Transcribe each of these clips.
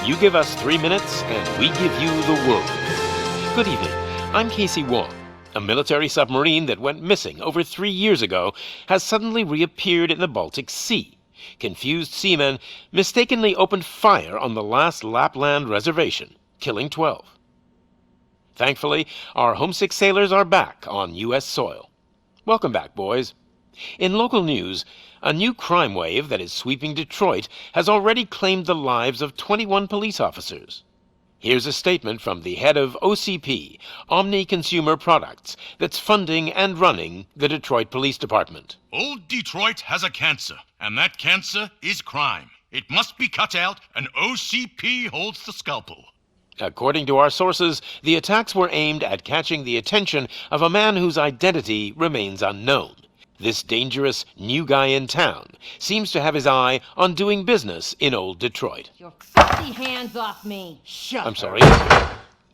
You give us 3 minutes, and we give you the world. Good evening. I'm Casey Wong. A military submarine that went missing over 3 years ago has suddenly reappeared in the Baltic Sea. Confused seamen mistakenly opened fire on the last Lapland reservation, killing 12. Thankfully, our homesick sailors are back on U.S. soil. Welcome back, boys. In local news, a new crime wave that is sweeping Detroit has already claimed the lives of 21 police officers. Here's a statement from the head of OCP, Omni Consumer Products, that's funding and running the Detroit Police Department. Old Detroit has a cancer, and that cancer is crime. It must be cut out, and OCP holds the scalpel. According to our sources, the attacks were aimed at catching the attention of a man whose identity remains unknown. This dangerous new guy in town seems to have his eye on doing business in old Detroit. Your filthy hands off me! Shut I'm sorry.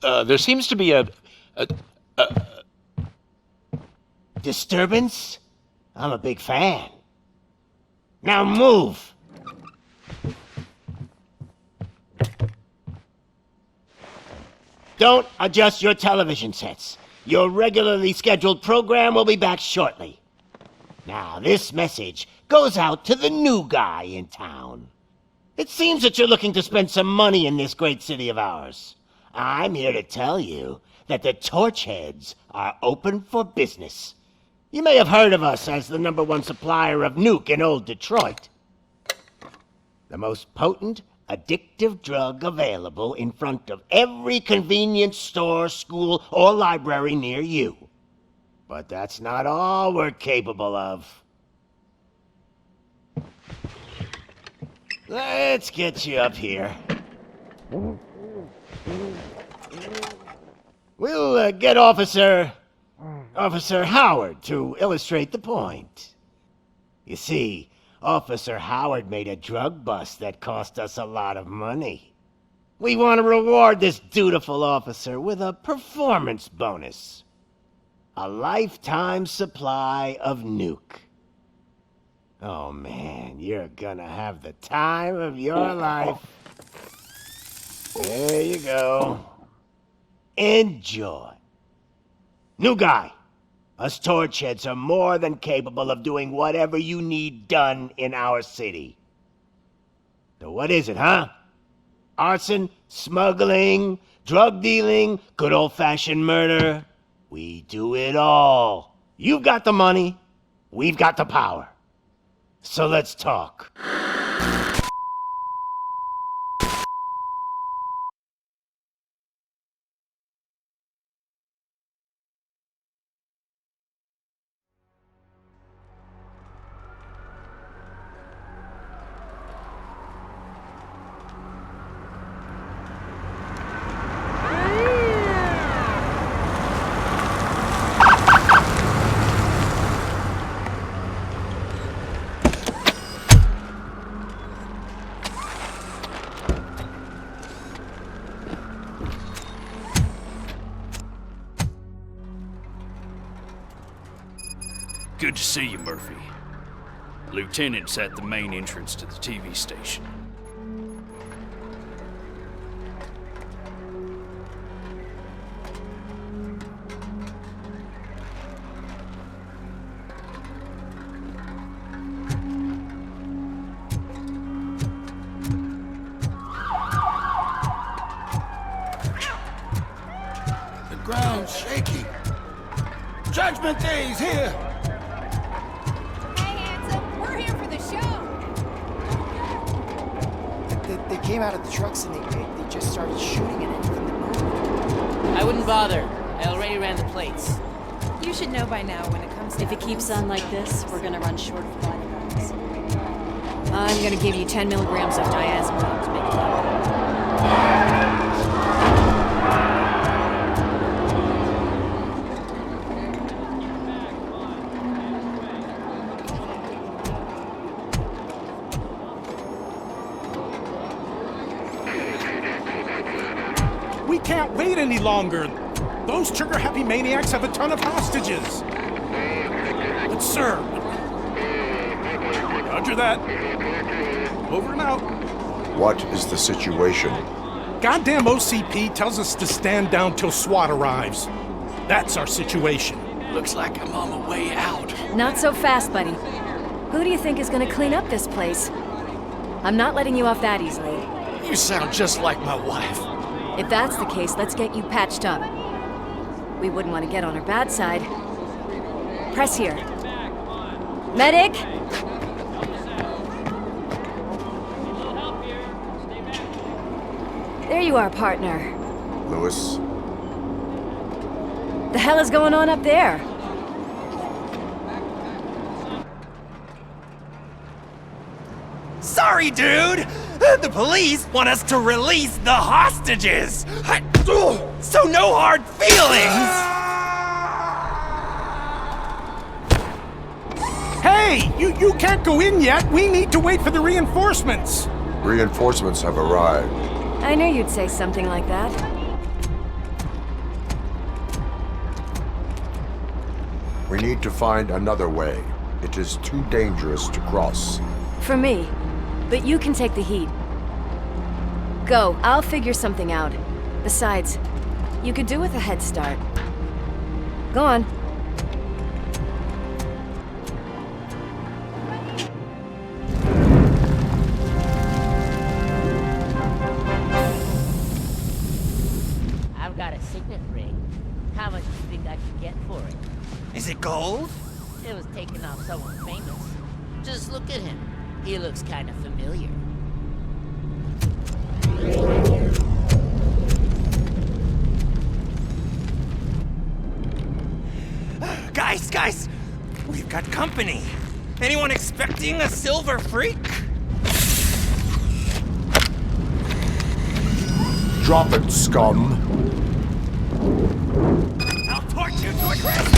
There seems to be a disturbance? I'm a big fan. Now move! Don't adjust your television sets. Your regularly scheduled program will be back shortly. Now, this message goes out to the new guy in town. It seems that you're looking to spend some money in this great city of ours. I'm here to tell you that the Torchheads are open for business. You may have heard of us as the #1 supplier of nuke in old Detroit. The most potent, addictive drug available in front of every convenience store, school, or library near you. But that's not all we're capable of. Let's get you up here. We'll get Officer Howard to illustrate the point. You see, Officer Howard made a drug bust that cost us a lot of money. We want to reward this dutiful officer with a performance bonus. A lifetime supply of nuke. Oh man, you're gonna have the time of your life. There you go. Enjoy. New guy. Us Torchheads are more than capable of doing whatever you need done in our city. So what is it, huh? Arson, smuggling, drug dealing, good old-fashioned murder. We do it all. You've got the money, we've got the power. So let's talk. Good to see you, Murphy. Lieutenant's at the main entrance to the TV station. The ground's shaking. Judgment Day's here! They came out of the trucks and they just started shooting at anything that moved. I wouldn't bother. I already ran the plates. You should know by now when it comes to... If it keeps on like this, we're gonna run short of body bags. I'm gonna give you 10 milligrams of diazepam to make it happen. We can't wait any longer. Those trigger-happy maniacs have a ton of hostages. But sir... Roger that. Over and out. What is the situation? Goddamn OCP tells us to stand down till SWAT arrives. That's our situation. Looks like I'm on my way out. Not so fast, buddy. Who do you think is gonna clean up this place? I'm not letting you off that easily. You sound just like my wife. If that's the case, let's get you patched up. We wouldn't want to get on her bad side. Press here. Medic! There you are, partner. Lewis? The hell is going on up there? Sorry, dude! The police want us to release the hostages! So no hard feelings! Hey! You can't go in yet! We need to wait for the reinforcements! Reinforcements have arrived. I knew you'd say something like that. We need to find another way. It is too dangerous to cross. For me. But you can take the heat. Go, I'll figure something out. Besides, you could do with a head start. Go on. I've got a signet ring. How much do you think I could get for it? Is it gold? It was taken off someone famous. Just look at him. He looks kind of familiar. Guys! We've got company. Anyone expecting a silver freak? Drop it, scum. I'll torch you to a crisp!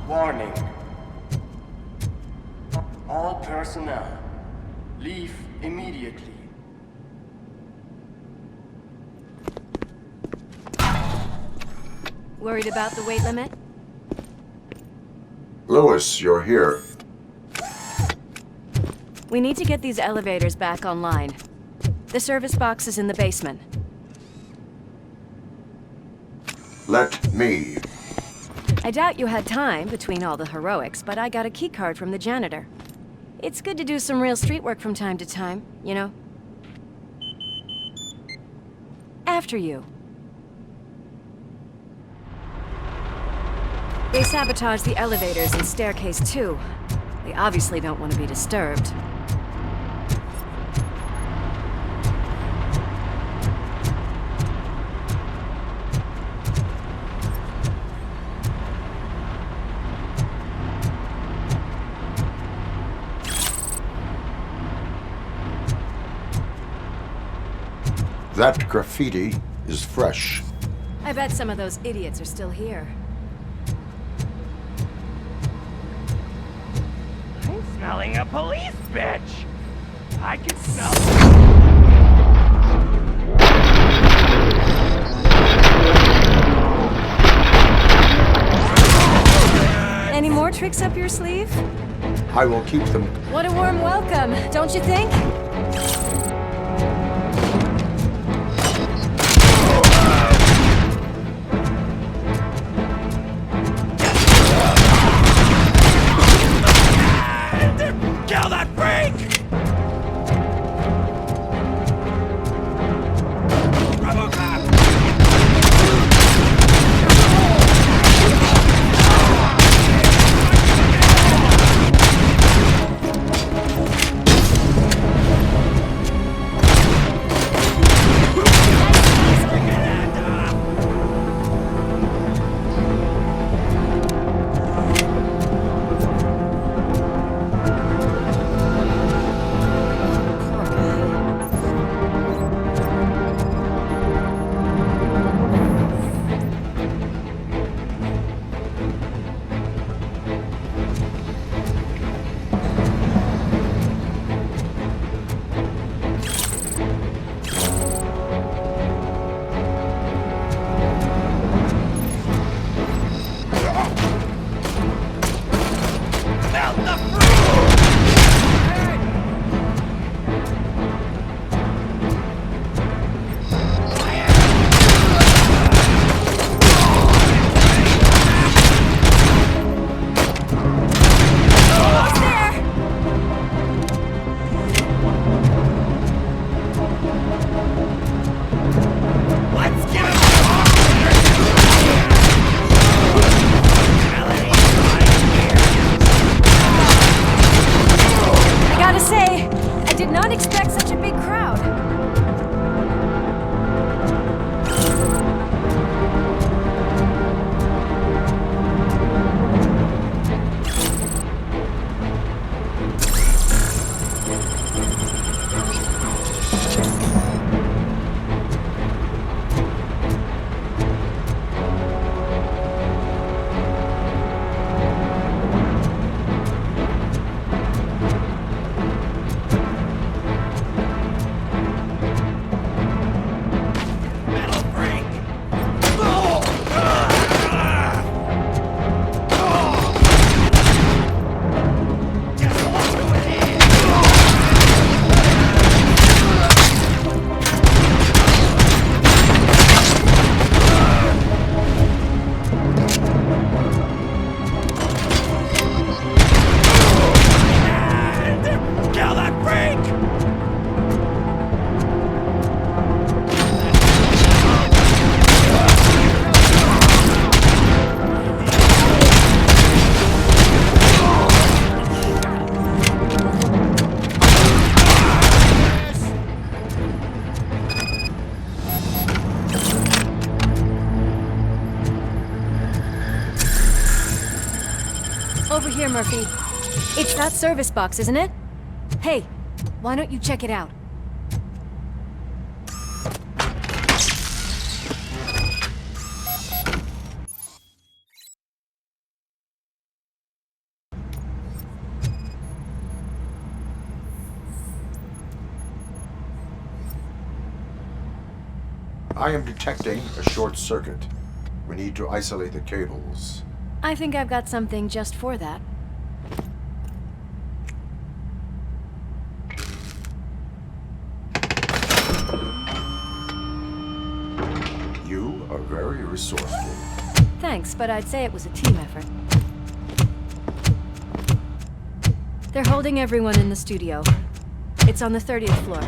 Warning. All personnel, leave immediately. Worried about the weight limit? Lewis, you're here. We need to get these elevators back online. The service box is in the basement. Let me. I doubt you had time between all the heroics, but I got a keycard from the janitor. It's good to do some real street work from time to time, you know? After you. They sabotaged the elevators and staircase too. They obviously don't want to be disturbed. That graffiti is fresh. I bet some of those idiots are still here. I'm smelling a police bitch. I can smell. Any more tricks up your sleeve? I will keep them. What a warm welcome, don't you think? Kill that freak! Robo Cop! Over here, Murphy. It's that service box, isn't it? Hey, why don't you check it out? I am detecting a short circuit. We need to isolate the cables. I think I've got something just for that. resourceful. Thanks, but I'd say it was a team effort. They're holding everyone in the studio. It's on the 30th floor.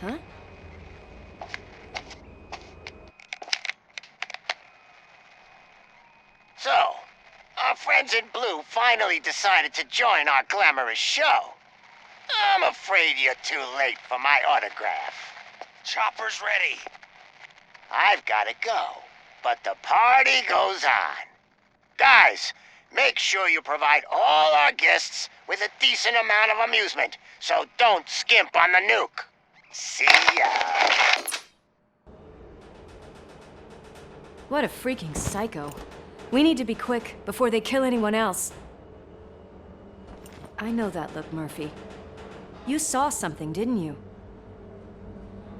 Huh? So, our friends in blue finally decided to join our glamorous show. I'm afraid you're too late for my autograph. Chopper's ready. I've gotta go, but the party goes on. Guys, make sure you provide all our guests with a decent amount of amusement, so don't skimp on the nuke. See ya. What a freaking psycho. We need to be quick, before they kill anyone else. I know that look, Murphy. You saw something, didn't you?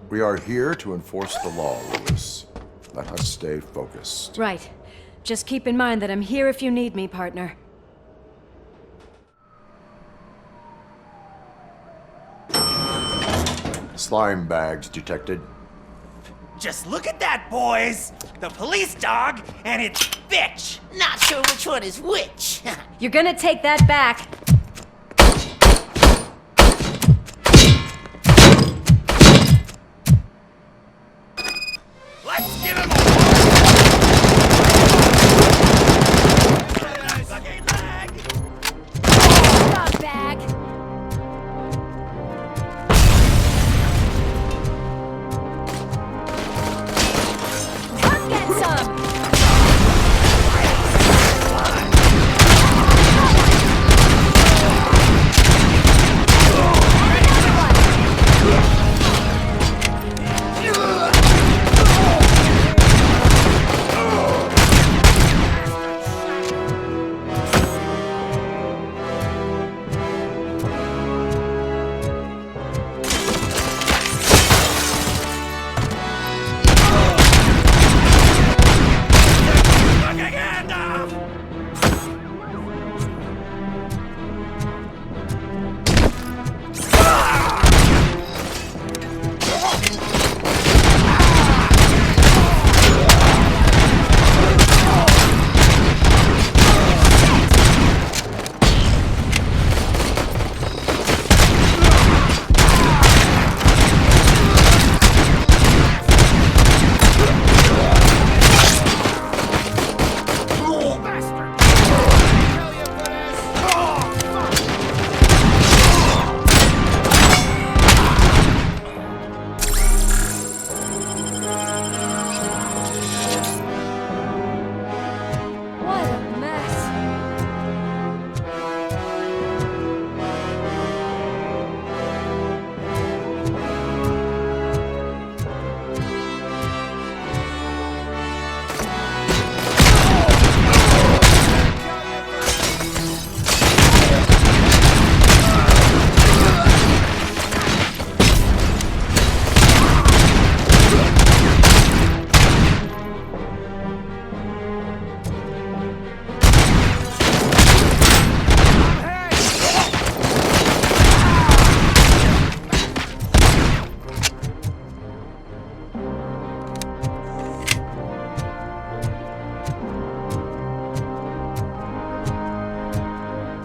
We are here to enforce the law, Lewis. Let us stay focused. Right. Just keep in mind that I'm here if you need me, partner. Slime bags detected. Just look at that, boys! The police dog and its bitch! Not sure which one is which. You're gonna take that back. Let's give him Stop back. Come get some.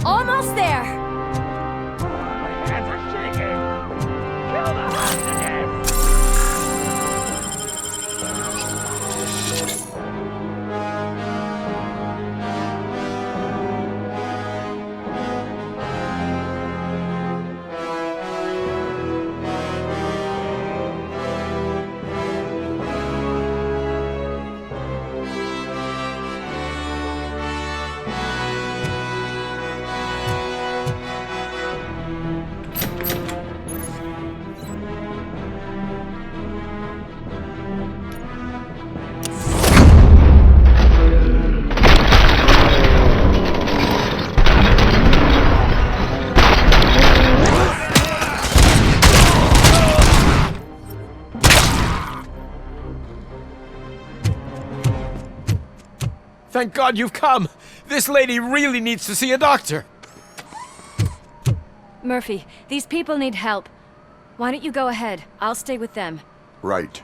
Almost there! My hands are shaking! Kill the hostages! Thank God you've come! This lady really needs to see a doctor! Murphy, these people need help. Why don't you go ahead? I'll stay with them. Right.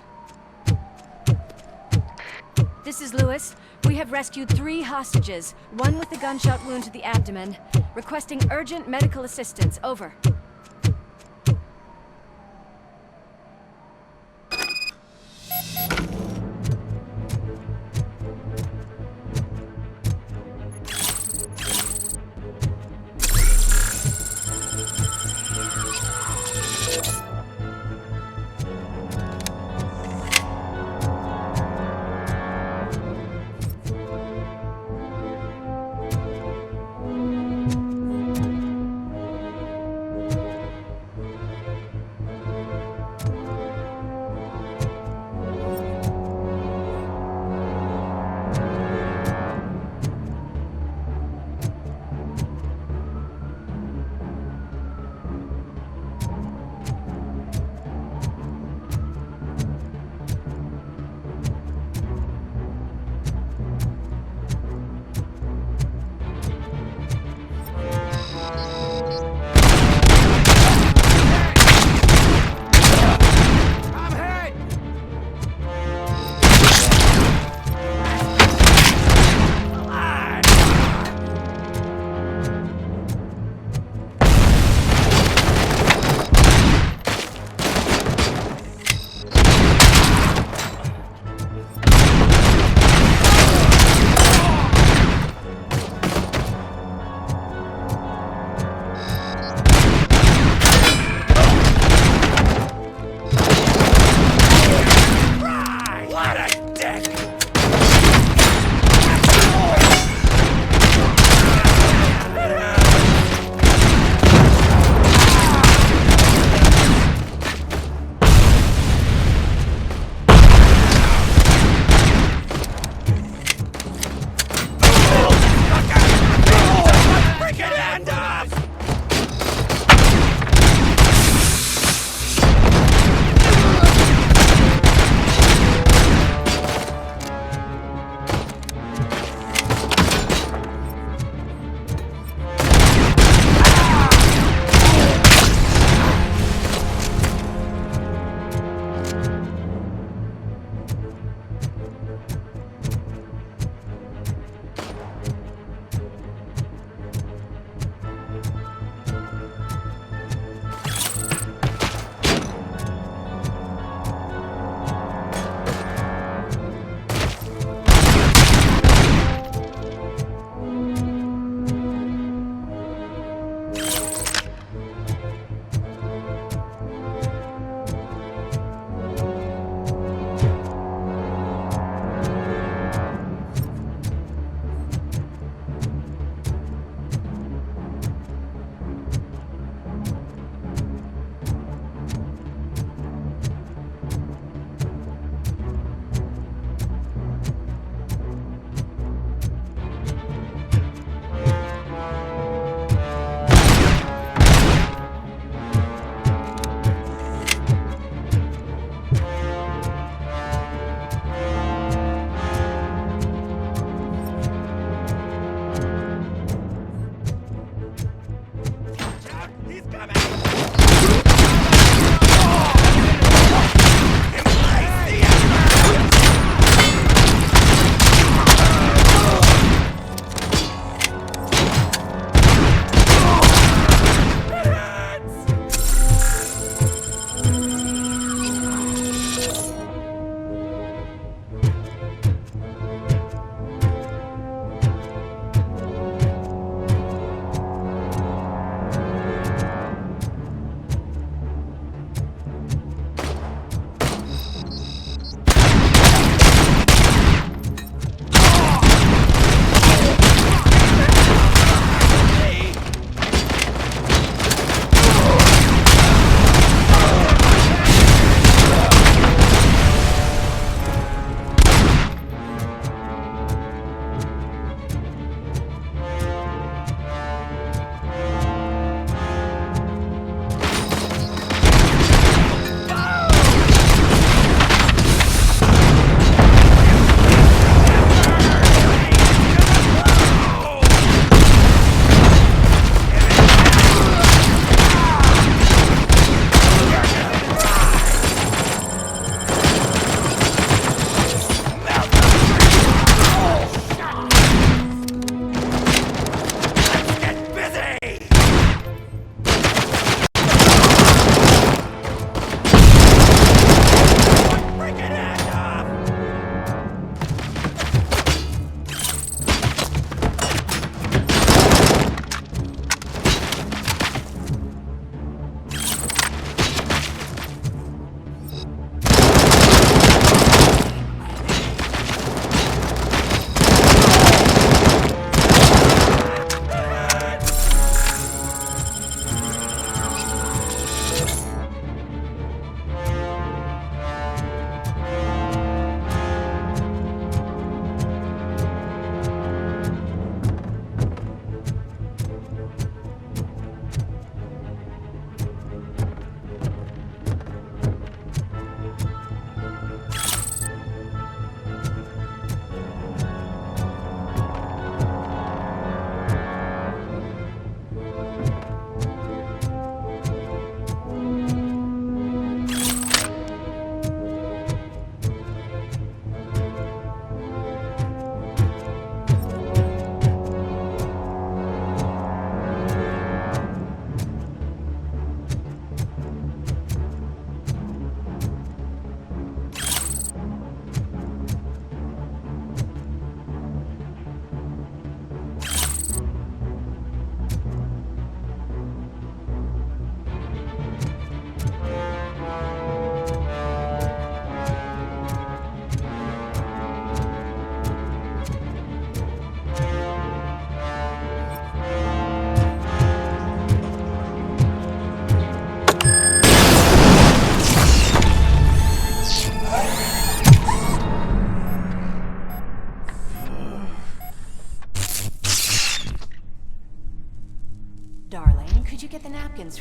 This is Lewis. We have rescued 3 hostages, one with a gunshot wound to the abdomen. Requesting urgent medical assistance. Over.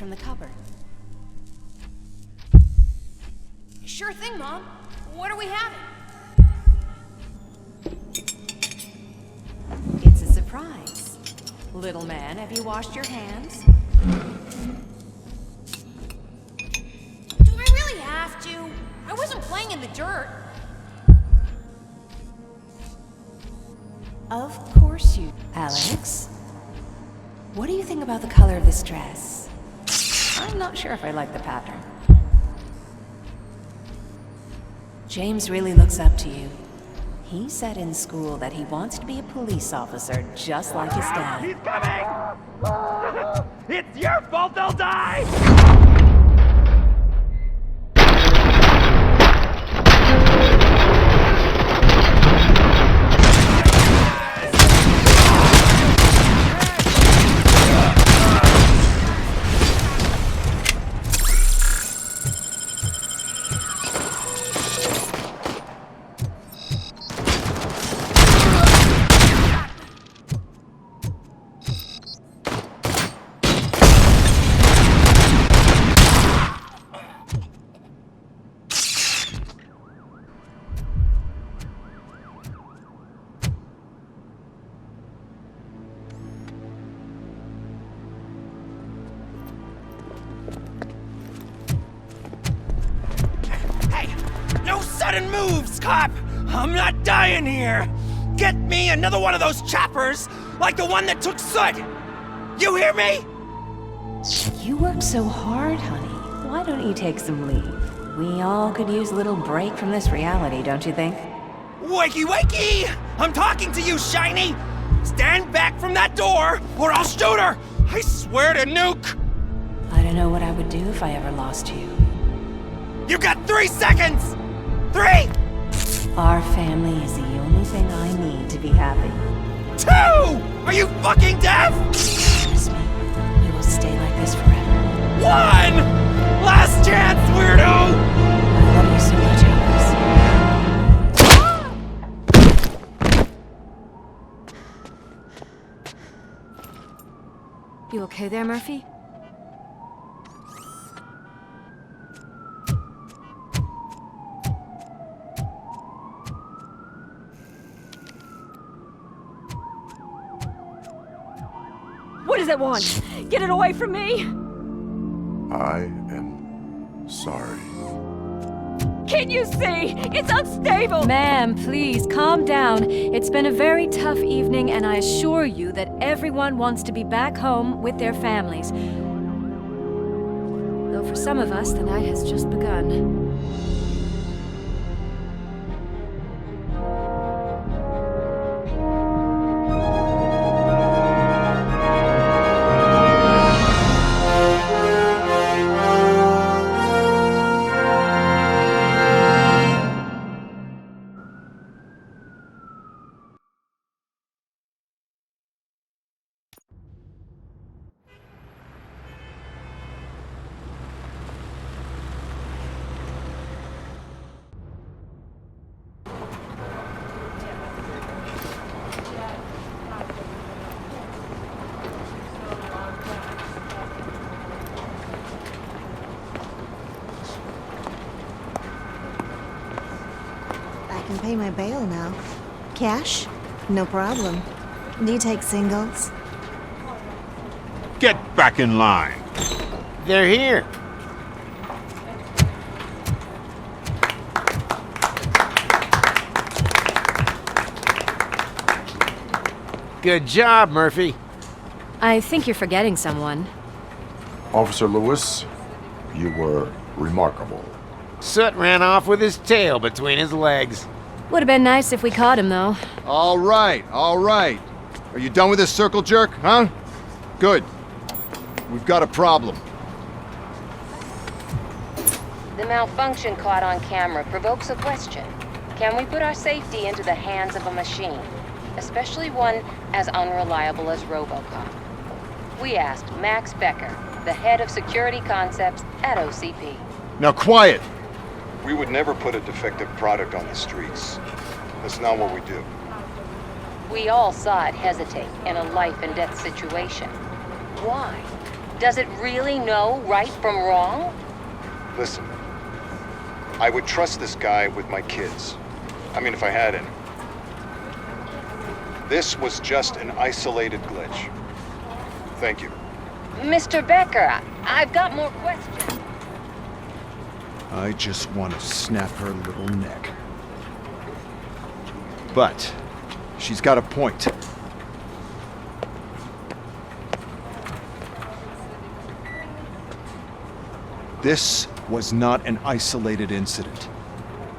from the cupboard. Sure thing, Mom. What are we having? It's a surprise. Little man, have you washed your hands? Do I really have to? I wasn't playing in the dirt. Of course you... Alex? What do you think about the color of this dress? I'm not sure if I like the pattern. James really looks up to you. He said in school that he wants to be a police officer just like his dad. He's coming! It's your fault they'll die! Sudden moves, cop! I'm not dying here! Get me another one of those choppers, like the one that took Soot! You hear me? You work so hard, honey. Why don't you take some leave? We all could use a little break from this reality, don't you think? Wakey, wakey! I'm talking to you, Shiny! Stand back from that door, or I'll shoot her! I swear to nuke! I don't know what I would do if I ever lost you. You got 3 seconds! 3! Our family is the only thing I need to be happy. 2! Are you fucking deaf? Promise me, we will stay like this forever. 1! Last chance, weirdo! I love you so much, Alex. You okay there, Murphy? What does it want? Get it away from me! I am sorry. Can you see? It's unstable! Ma'am, please, calm down. It's been a very tough evening, and I assure you that everyone wants to be back home with their families. Though for some of us, the night has just begun. I can pay my bail now. Cash? No problem. Do you take singles? Get back in line. They're here. Good job, Murphy. I think you're forgetting someone. Officer Lewis, you were remarkable. Soot ran off with his tail between his legs. Would have been nice if we caught him, though. All right, all right. Are you done with this circle jerk, huh? Good. We've got a problem. The malfunction caught on camera provokes a question. Can we put our safety into the hands of a machine? Especially one as unreliable as Robo Cop. We asked Max Becker, the head of security concepts at OCP. Now quiet! We would never put a defective product on the streets. That's not what we do. We all saw it hesitate in a life and death situation. Why? Does it really know right from wrong? Listen, I would trust this guy with my kids. I mean, if I had any. This was just an isolated glitch. Thank you. Mr. Becker, I've got more questions. I just want to snap her little neck. But she's got a point. This was not an isolated incident.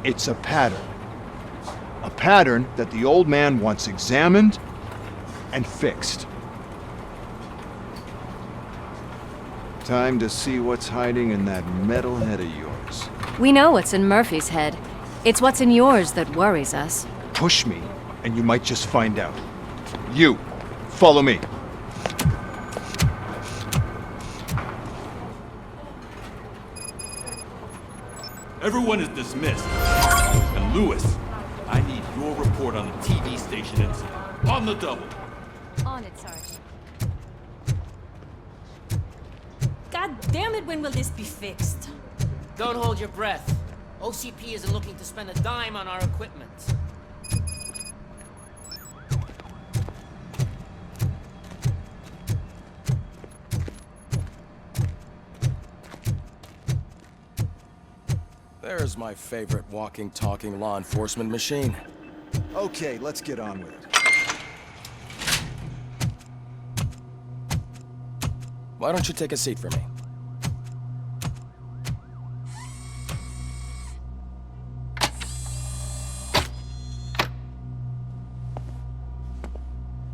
It's a pattern. A pattern that the old man wants examined and fixed. Time to see what's hiding in that metal head of yours. We know what's in Murphy's head. It's what's in yours that worries us. Push me, and you might just find out. You, follow me. Everyone is dismissed. And Lewis, I need your report on the TV station incident. On the double. On it, Sarge. God damn it, when will this be fixed? Don't hold your breath. OCP isn't looking to spend a dime on our equipment. There's my favorite walking, talking law enforcement machine. Okay, let's get on with it. Why don't you take a seat for me?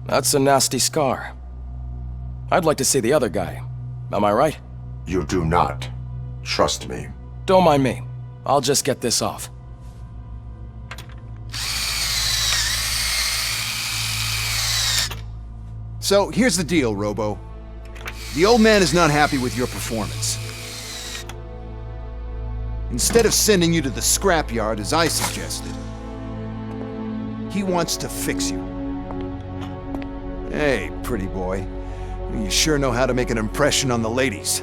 That's a nasty scar. I'd like to see the other guy. Am I right? You do not. Trust me. Don't mind me. I'll just get this off. So, here's the deal, Robo. The old man is not happy with your performance. Instead of sending you to the scrapyard as I suggested, he wants to fix you. Hey, pretty boy. You sure know how to make an impression on the ladies.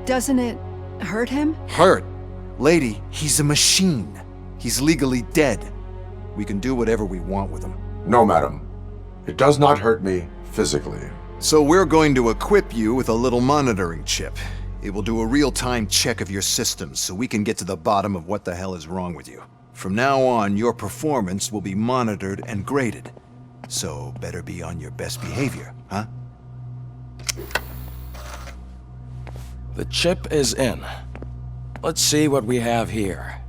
Doesn't it hurt him? Hurt? Lady, he's a machine. He's legally dead. We can do whatever we want with him. No, madam. It does not hurt me physically. So we're going to equip you with a little monitoring chip. It will do a real-time check of your systems so we can get to the bottom of what the hell is wrong with you. From now on, your performance will be monitored and graded. So better be on your best behavior, huh? The chip is in. Let's see what we have here.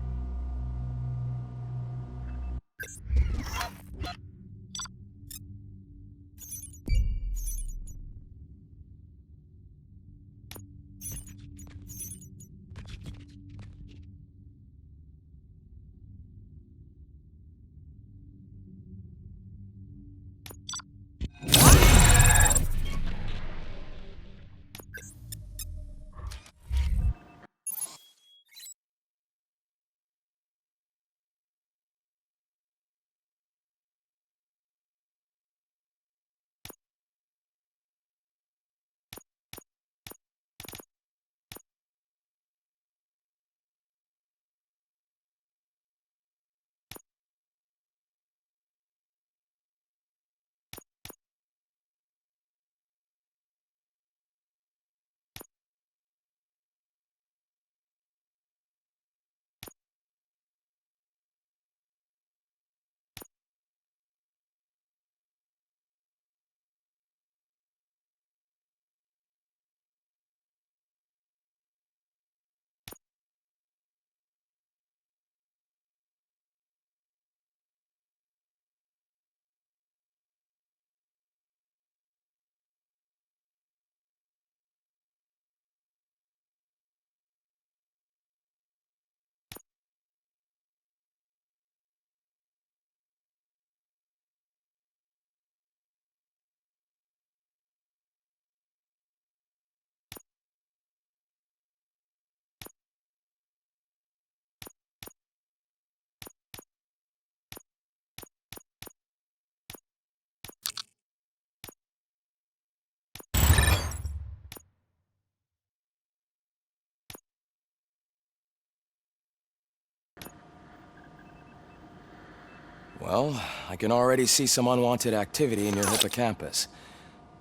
Well, I can already see some unwanted activity in your hippocampus.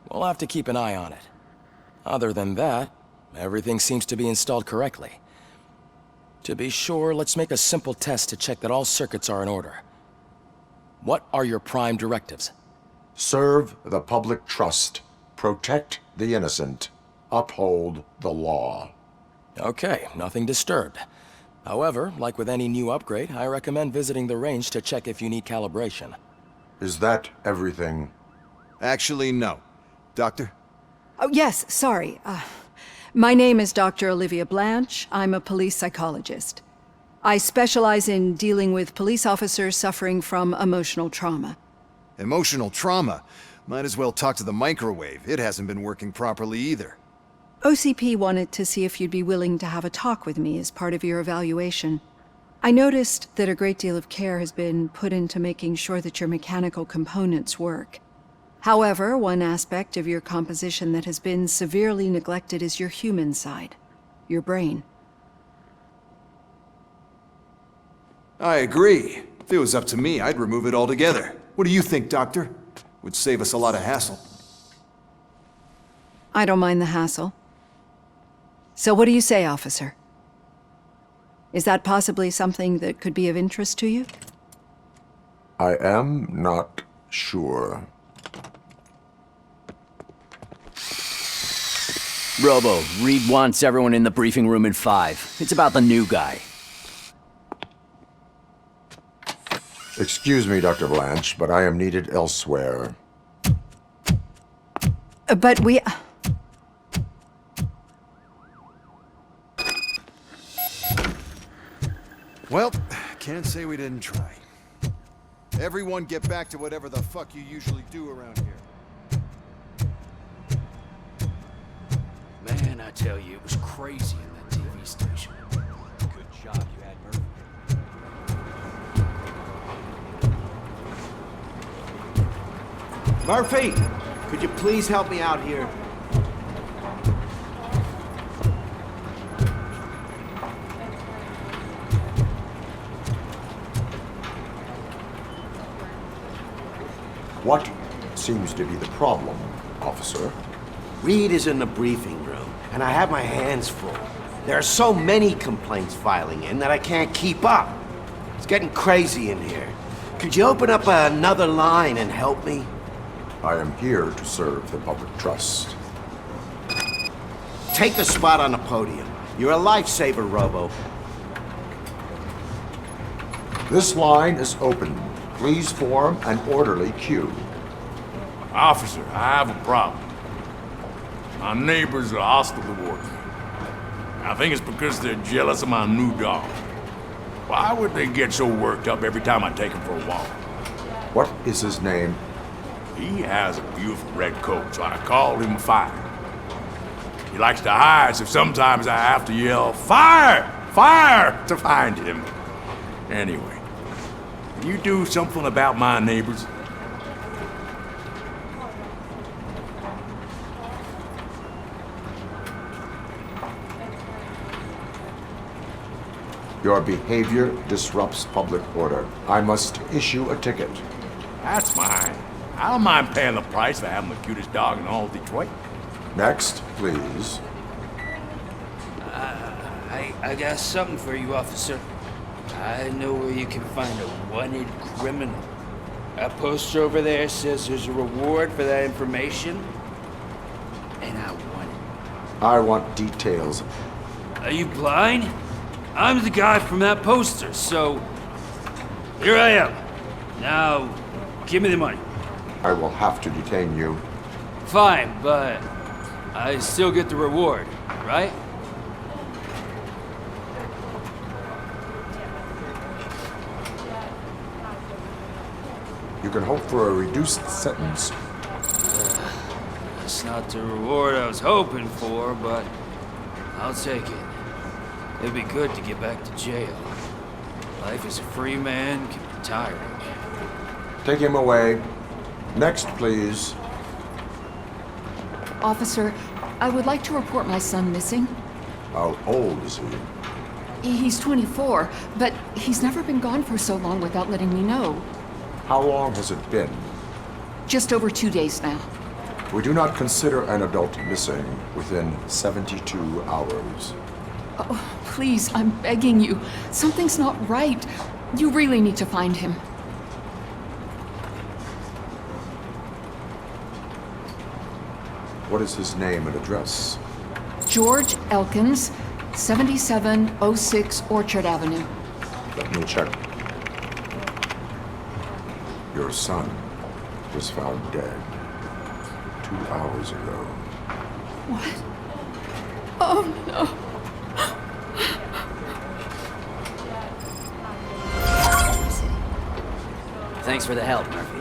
We'll have to keep an eye on it. Other than that, everything seems to be installed correctly. To be sure, let's make a simple test to check that all circuits are in order. What are your prime directives? Serve the public trust. Protect the innocent. Uphold the law. Okay, nothing disturbed. However, like with any new upgrade, I recommend visiting the range to check if you need calibration. Is that everything? Actually, no. Doctor? Oh, yes, sorry. My name is Dr. Olivia Blanche. I'm a police psychologist. I specialize in dealing with police officers suffering from emotional trauma. Emotional trauma? Might as well talk to the microwave. It hasn't been working properly either. OCP wanted to see if you'd be willing to have a talk with me as part of your evaluation. I noticed that a great deal of care has been put into making sure that your mechanical components work. However, one aspect of your composition that has been severely neglected is your human side, your brain. I agree. If it was up to me, I'd remove it altogether. What do you think, Doctor? Would save us a lot of hassle. I don't mind the hassle. So what do you say, officer? Is that possibly something that could be of interest to you? I am not sure. Robo, Reed wants everyone in the briefing room in 5. It's about the new guy. Excuse me, Dr. Blanche, but I am needed elsewhere. But we... Well, can't say we didn't try. Everyone get back to whatever the fuck you usually do around here. Man, I tell you, it was crazy in that TV station. Good job you had Murphy. Murphy, could you please help me out here? What seems to be the problem, officer? Reed is in the briefing room, and I have my hands full. There are so many complaints filing in that I can't keep up. It's getting crazy in here. Could you open up another line and help me? I am here to serve the public trust. Take a spot on the podium. You're a lifesaver, Robo. This line is open. Please form an orderly queue. Officer, I have a problem. My neighbors are hostile towards me. I think it's because they're jealous of my new dog. Why would they get so worked up every time I take him for a walk? What is his name? He has a beautiful red coat, so I call him Fire. He likes to hide, so sometimes I have to yell, "Fire! Fire!" to find him. Anyway, can you do something about my neighbors? Your behavior disrupts public order. I must issue a ticket. That's mine. I don't mind paying the price for having the cutest dog in all of Detroit. Next, please. I got something for you, officer. I know where you can find a wanted criminal. That poster over there says there's a reward for that information, and I want it. I want details. Are you blind? I'm the guy from that poster, so here I am. Now, give me the money. I will have to detain you. Fine, but I still get the reward, right? You can hope for a reduced sentence. That's not the reward I was hoping for, but I'll take it. It'd be good to get back to jail. Life as a free man can be tiring. Take him away. Next, please. Officer, I would like to report my son missing. How old is he? He's 24, but he's never been gone for so long without letting me know. How long has it been? Just over 2 days now. We do not consider an adult missing within 72 hours. Oh, please, I'm begging you. Something's not right. You really need to find him. What is his name and address? George Elkins, 7706 Orchard Avenue. Let me check. Your son was found dead 2 hours ago. What? Oh, no. Thanks for the help, Murphy.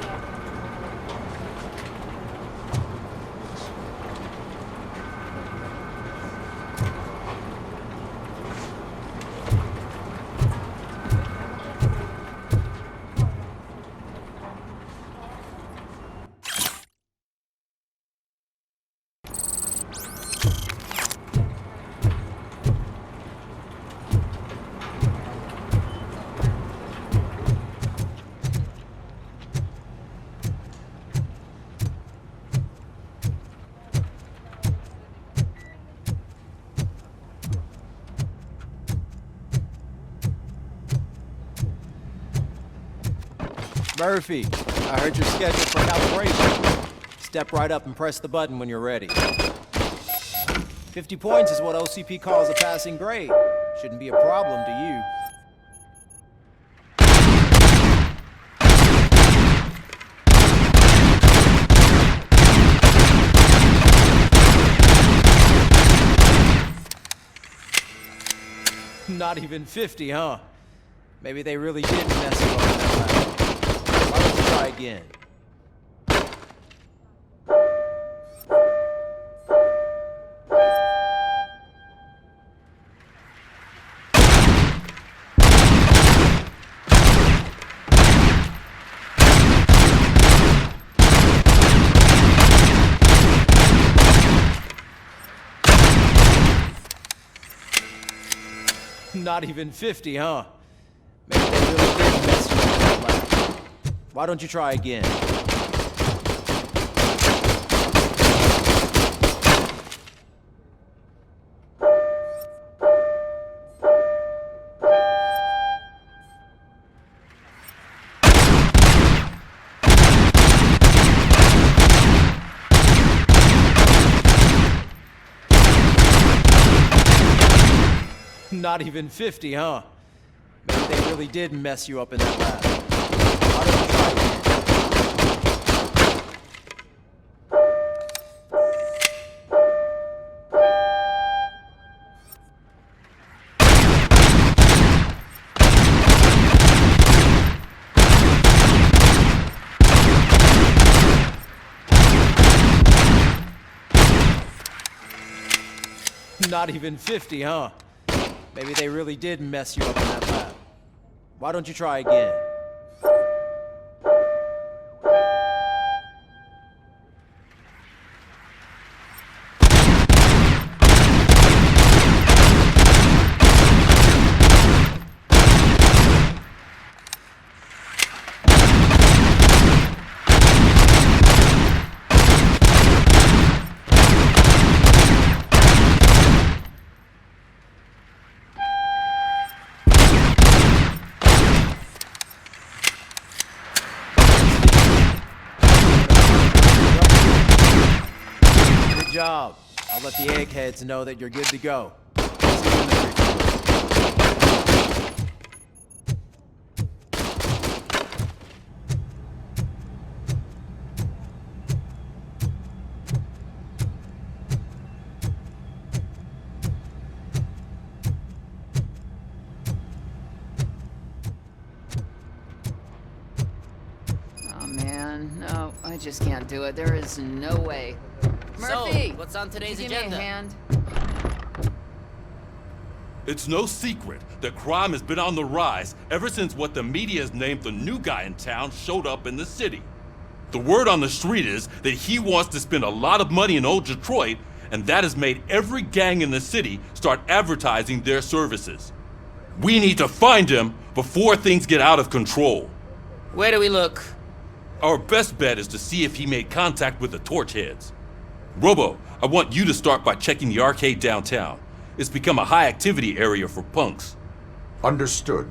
Murphy, I heard you're scheduled for calibration. Step right up and press the button when you're ready. 50 points is what OCP calls a passing grade. Shouldn't be a problem to you. Not even 50, huh? Maybe they really did mess you up in that lab. Why don't you try again? Not even 50, huh? Maybe they really did mess you up in that lab. Why don't you try again? Not even 50, huh? Maybe they really did mess you up in that lab. Why don't you try again? Not even 50, huh? Maybe they really did mess you up in that lab. Why don't you try again? Good job. I'll let the eggheads know that you're good to go. See you in the briefing room. Oh man, no, I just can't do it. There is no way. Murphy! So, what's on today's Give agenda? me a hand. It's no secret that crime has been on the rise ever since what the media has named the new guy in town showed up in the city. The word on the street is that he wants to spend a lot of money in old Detroit, and that has made every gang in the city start advertising their services. We need to find him before things get out of control. Where do we look? Our best bet is to see if he made contact with the torch heads. Robo, I want you to start by checking the arcade downtown. It's become a high-activity area for punks. Understood.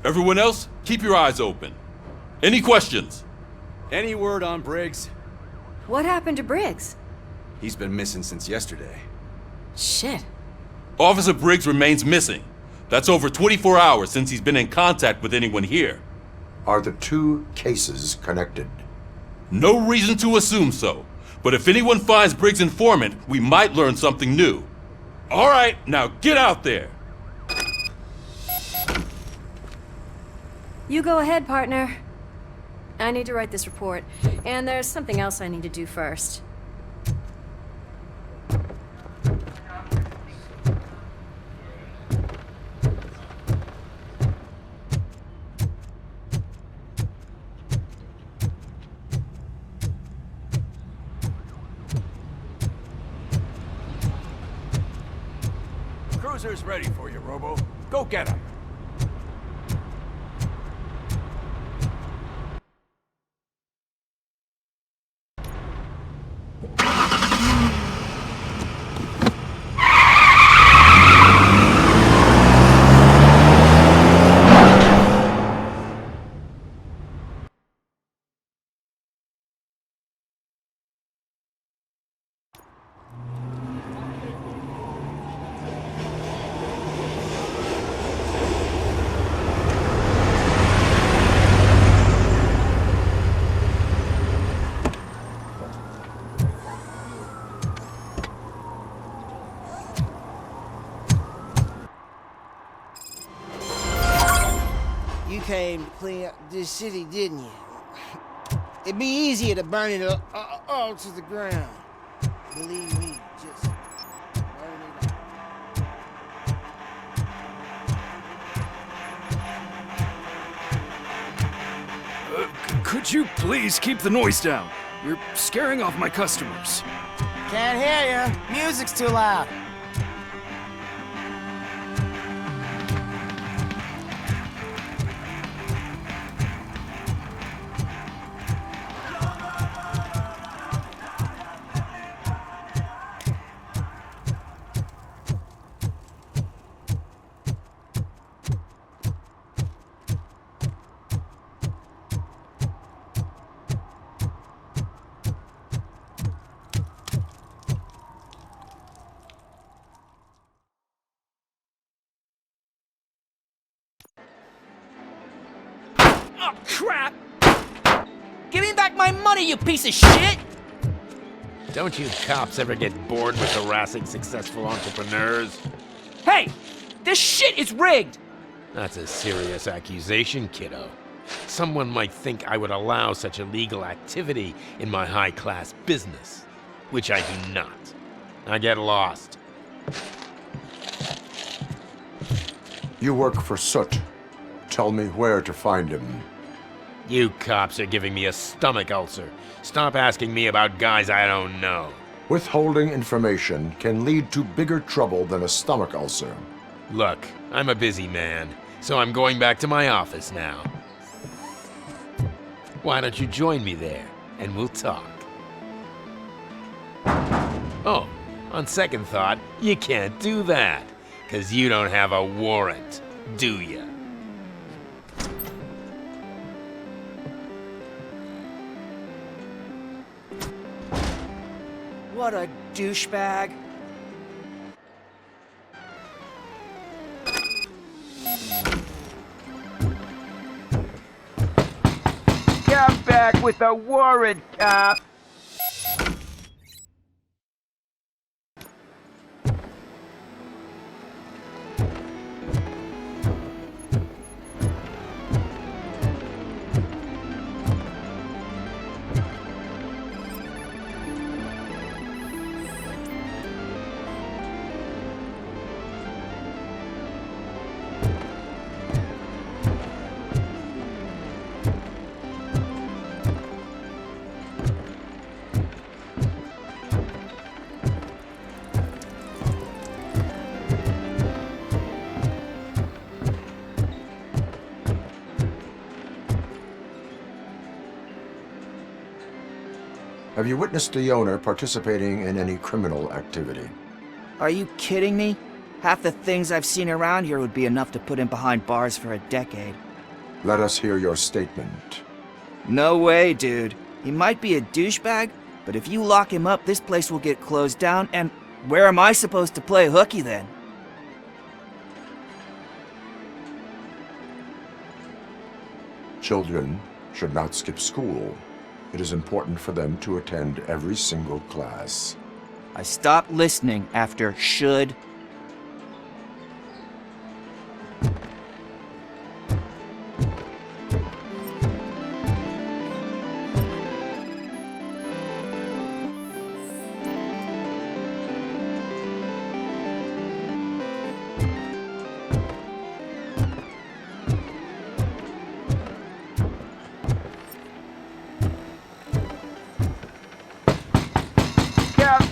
Everyone else, keep your eyes open. Any questions? Any word on Briggs? What happened to Briggs? He's been missing since yesterday. Shit. Officer Briggs remains missing. That's over 24 hours since he's been in contact with anyone here. Are the two cases connected? No reason to assume so. But if anyone finds Briggs' informant, we might learn something new. All right, now get out there. You go ahead, partner. I need to write this report, and there's something else I need to do first. Cruiser's ready for you, Robo. Go get him. You came to clean up this city, didn't you? It'd be easier to burn it all to the ground. Believe me, just burn it up. Could you please keep the noise down? You're scaring off my customers. Can't hear you. Music's too loud. Oh, crap! Give me back my money, you piece of shit! Don't you cops ever get bored with harassing successful entrepreneurs? Hey! This shit is rigged! That's a serious accusation, kiddo. Someone might think I would allow such illegal activity in my high-class business, which I do not. I get lost. You work for Soot. Tell me where to find him. You cops are giving me a stomach ulcer. Stop asking me about guys I don't know. Withholding information can lead to bigger trouble than a stomach ulcer. Look, I'm a busy man, so I'm going back to my office now. Why don't you join me there, and we'll talk. Oh, on second thought, you can't do that, 'cause you don't have a warrant, do ya? What a douchebag. Come back with a warrant, cop! Have you witnessed the owner participating in any criminal activity? Are you kidding me? Half the things I've seen around here would be enough to put him behind bars for a decade. Let us hear your statement. No way, dude. He might be a douchebag, but if you lock him up, this place will get closed down, and where am I supposed to play hooky then? Children should not skip school. It is important for them to attend every single class. I stopped listening after should.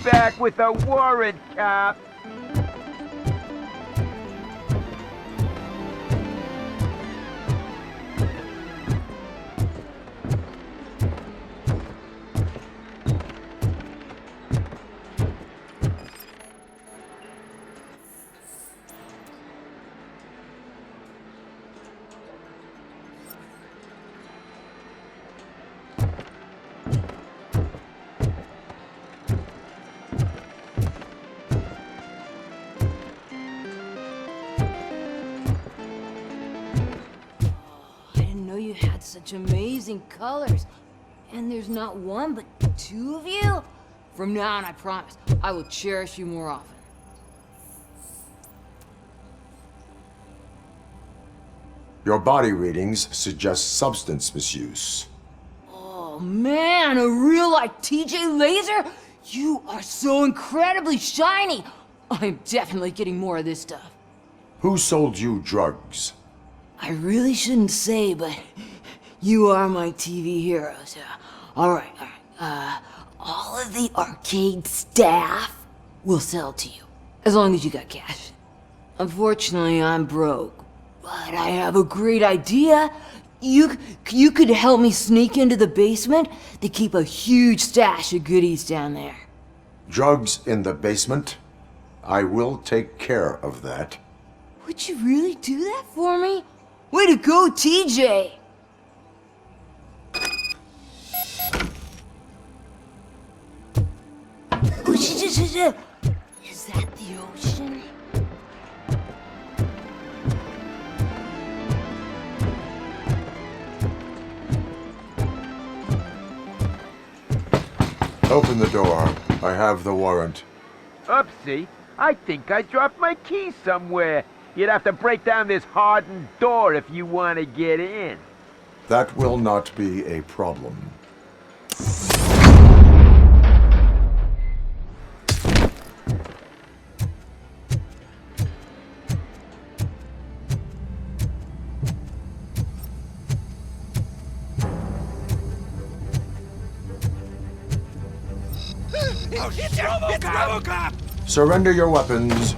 Back with a warrant, cop. Such amazing colors. And there's not one, but two of you? From now on, I promise, I will cherish you more often. Your body readings suggest substance misuse. Oh man, a real-life TJ Laser? You are so incredibly shiny. I'm definitely getting more of this stuff. Who sold you drugs? I really shouldn't say, but you are my TV heroes. All right. All of the arcade staff will sell to you, as long as you got cash. Unfortunately, I'm broke, but I have a great idea. You could help me sneak into the basement. They keep a huge stash of goodies down there. Drugs in the basement? I will take care of that. Would you really do that for me? Way to go, TJ! Is that the ocean? Open the door. I have the warrant. Oopsie, I think I dropped my keys somewhere. You'd have to break down this hardened door if you want to get in. That will not be a problem. Oh, it's Robo Cop! Surrender your weapons.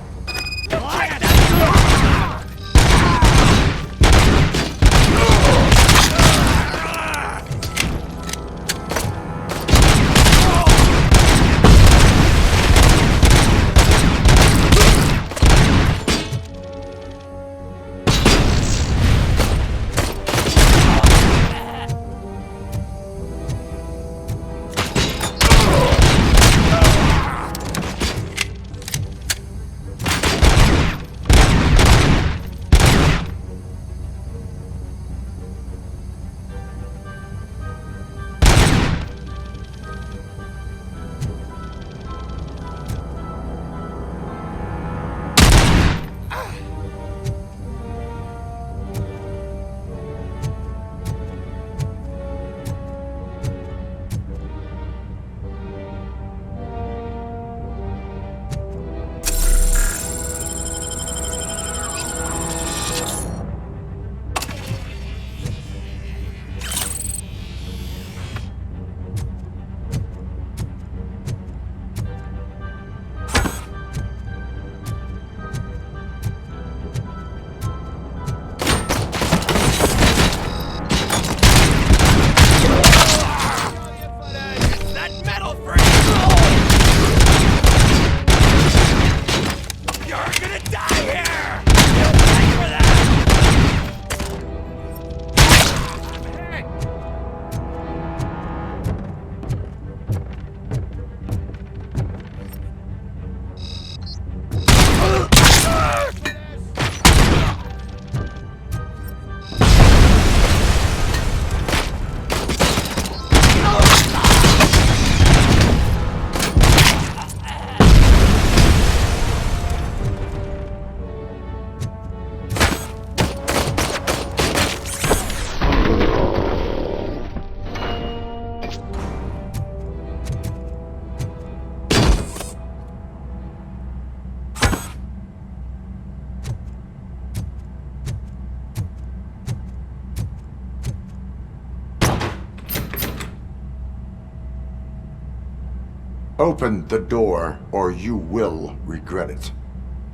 Open the door, or you will regret it.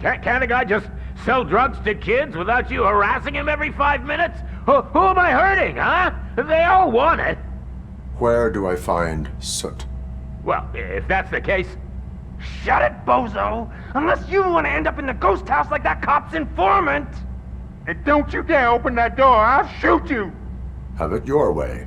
Can't a guy just sell drugs to kids without you harassing him every 5 minutes? Who am I hurting, huh? They all want it. Where do I find Soot? Well, if that's the case... Shut it, bozo! Unless you want to end up in the ghost house like that cop's informant! And don't you dare open that door, I'll shoot you! Have it your way.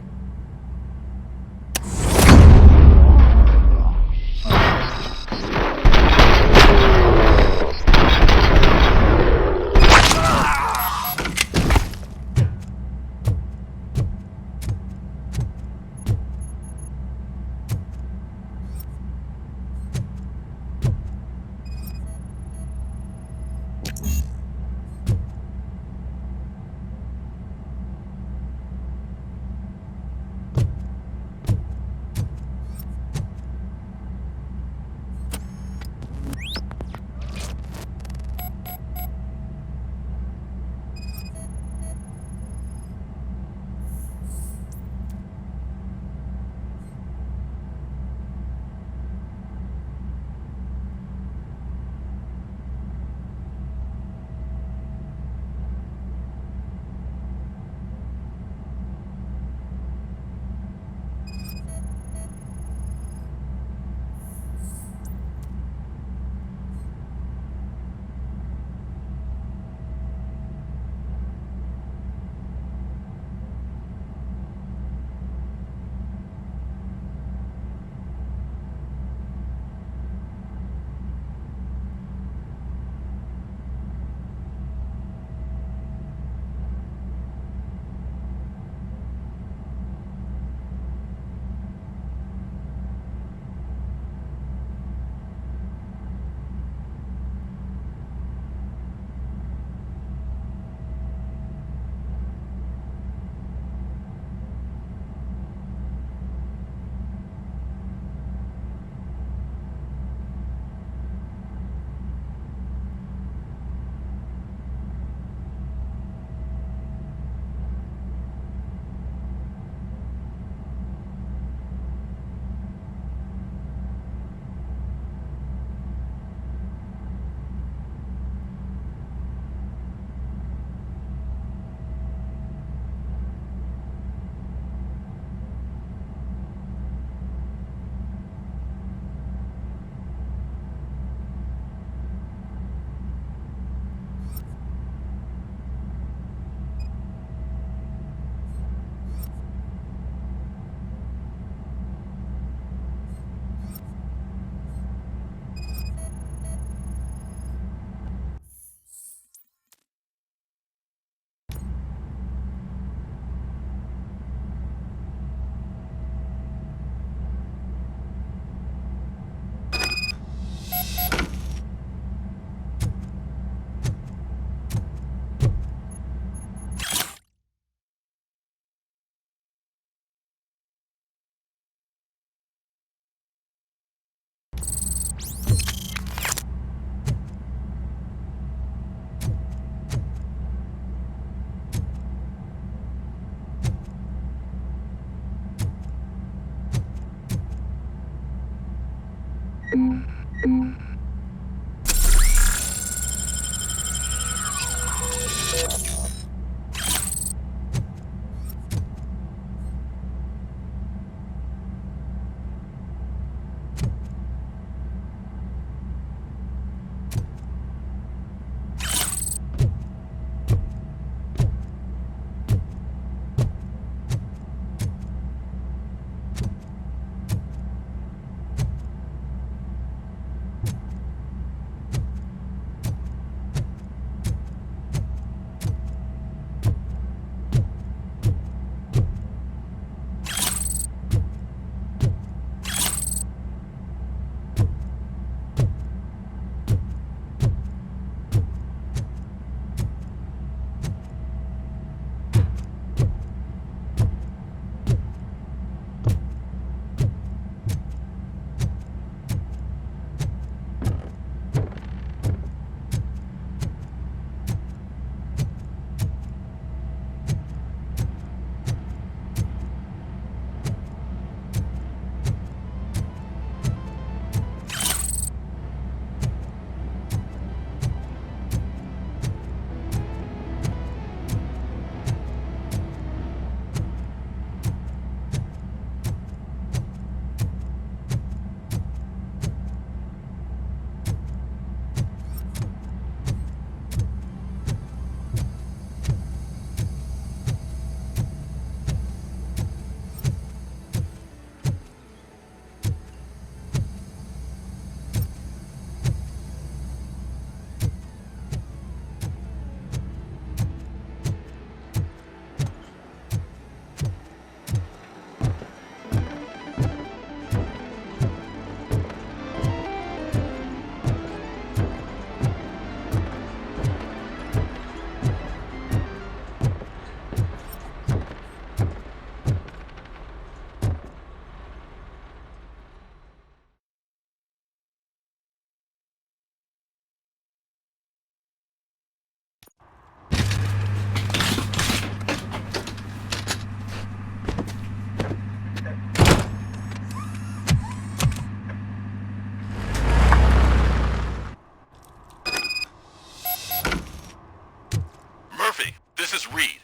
is Reed.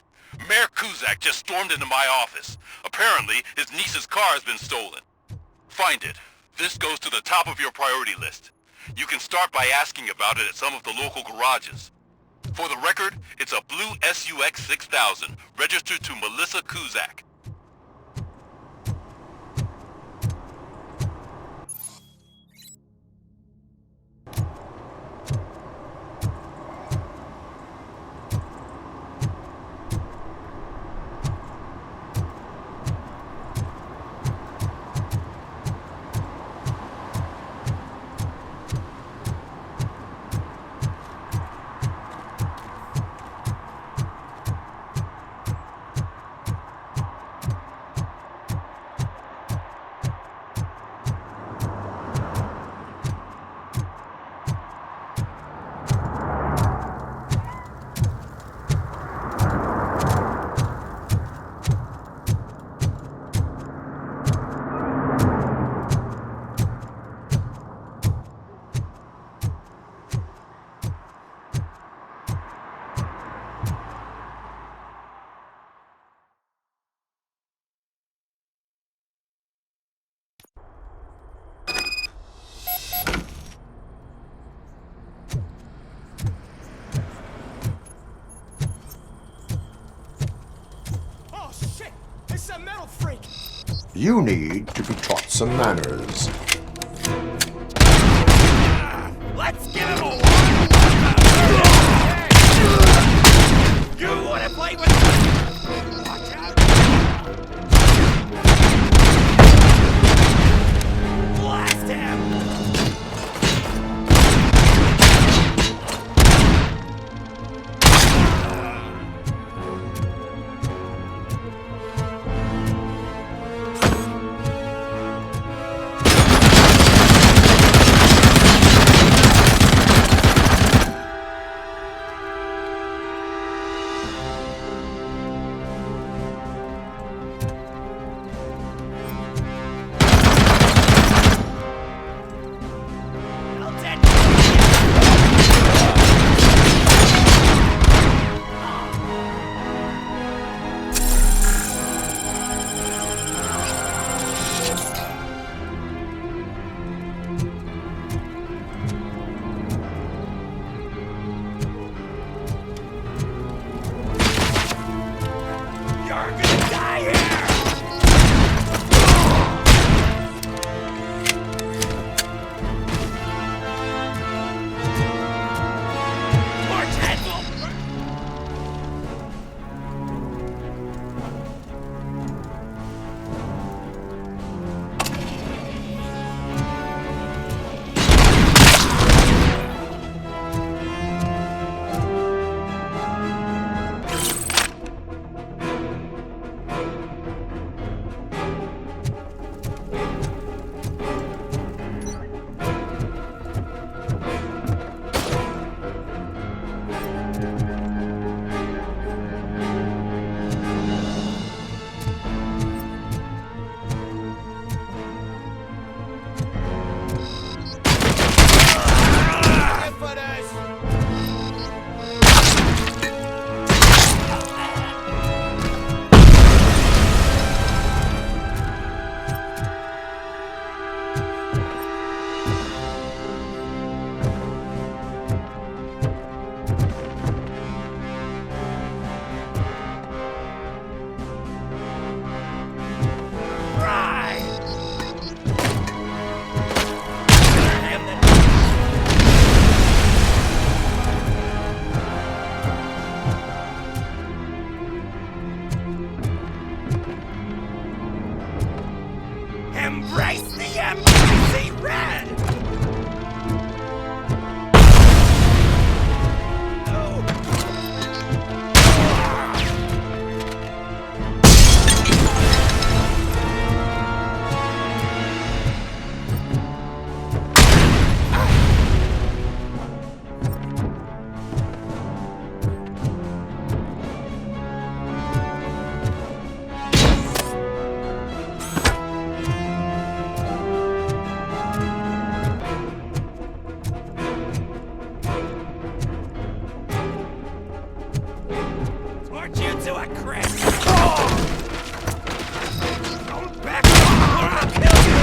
Mayor Kuzak just stormed into my office. Apparently, his niece's car has been stolen. Find it. This goes to the top of your priority list. You can start by asking about it at some of the local garages. For the record, it's a blue SUX 6000, registered to Melissa Kuzak. You need to be taught some manners. Let's give him a You wanna play with Watch out! Blast him! Embrace the embassy red! March you to a crisp! Don't back up or I'll kill you!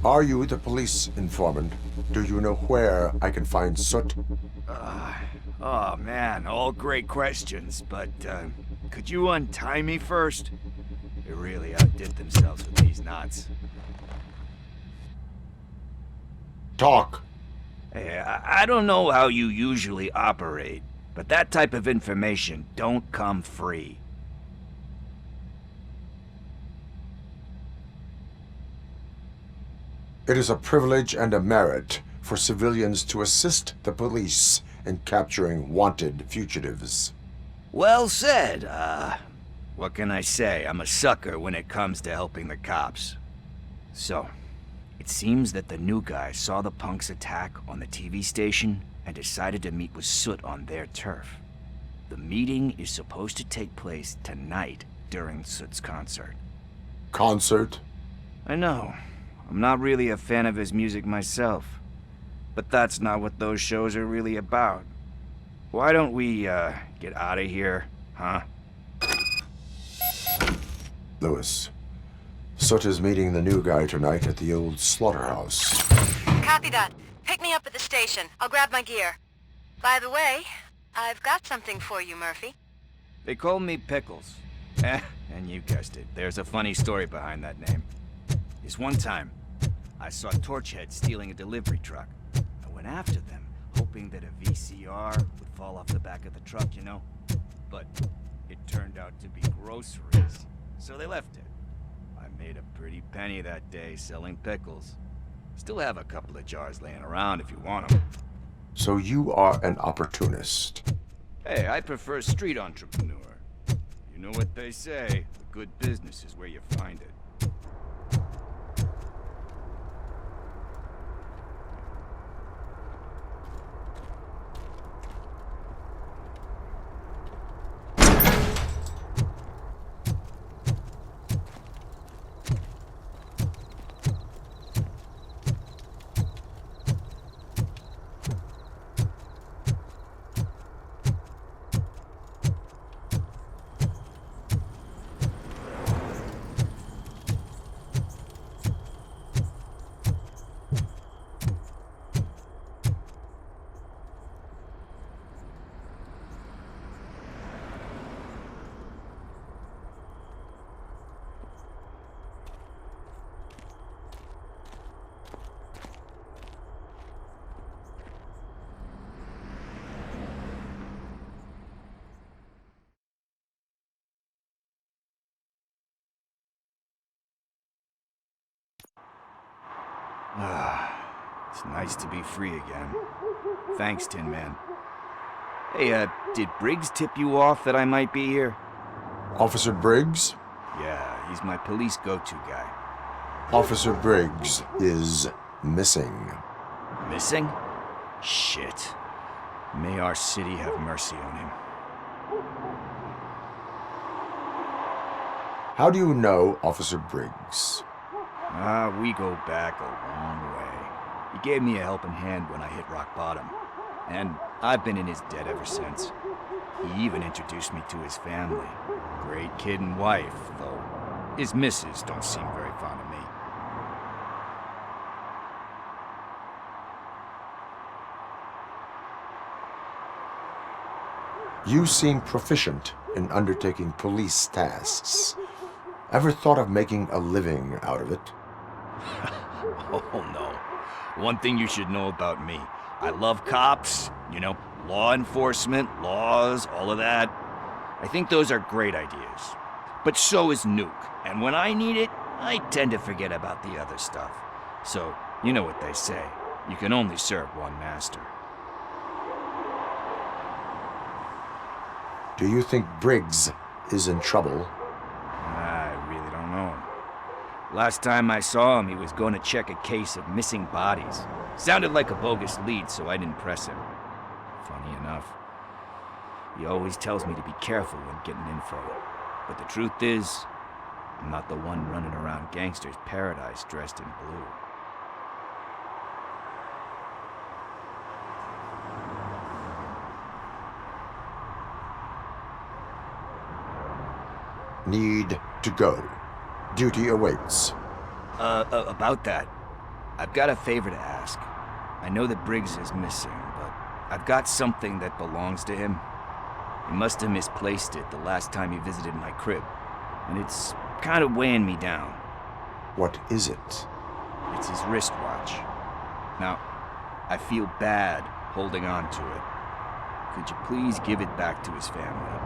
Are you the police informant? Do you know where I can find Soot? Oh man, all great questions, but could you untie me first? They really outdid themselves with these knots. Talk. Hey, I don't know how you usually operate, but that type of information don't come free. It is a privilege and a merit for civilians to assist the police in capturing wanted fugitives. Well said. What can I say? I'm a sucker when it comes to helping the cops. So, it seems that the new guy saw the punks' attack on the TV station and decided to meet with Soot on their turf. The meeting is supposed to take place tonight during Soot's concert. Concert? I know. I'm not really a fan of his music myself. But that's not what those shows are really about. Why don't we, get out of here, huh? Lewis, Soot is meeting the new guy tonight at the old slaughterhouse. Copy that. Pick me up at the station. I'll grab my gear. By the way, I've got something for you, Murphy. They call me Pickles. And you guessed it. There's a funny story behind that name. This one time, I saw Torchhead stealing a delivery truck. I went after them, hoping that a VCR would fall off the back of the truck, you know? But it turned out to be groceries, so they left it. I made a pretty penny that day selling pickles. Still have a couple of jars laying around if you want them. So you are an opportunist. Hey, I prefer street entrepreneur. You know what they say, a good business is where you find it. It's nice to be free again. Thanks, Tin Man. Hey, did Briggs tip you off that I might be here? Officer Briggs? Yeah, he's my police go-to guy. Officer Briggs is missing. Missing? Shit. May our city have mercy on him. How do you know Officer Briggs? We go back a long way. He gave me a helping hand when I hit rock bottom. And I've been in his debt ever since. He even introduced me to his family. Great kid and wife, though his missus don't seem very fond of me. You seem proficient in undertaking police tasks. Ever thought of making a living out of it? Oh no. One thing you should know about me. I love cops, you know, law enforcement, laws, all of that. I think those are great ideas. But so is Nuke. And when I need it, I tend to forget about the other stuff. So, you know what they say. You can only serve one master. Do you think Briggs is in trouble? I really don't know. Last time I saw him, he was going to check a case of missing bodies. Sounded like a bogus lead, so I didn't press him. Funny enough. He always tells me to be careful when getting info. But the truth is, I'm not the one running around gangster's paradise dressed in blue. Need to go. Duty awaits. About that. I've got a favor to ask. I know that Briggs is missing, but I've got something that belongs to him. He must have misplaced it the last time he visited my crib, and it's kind of weighing me down. What is it? It's his wristwatch. Now, I feel bad holding on to it. Could you please give it back to his family?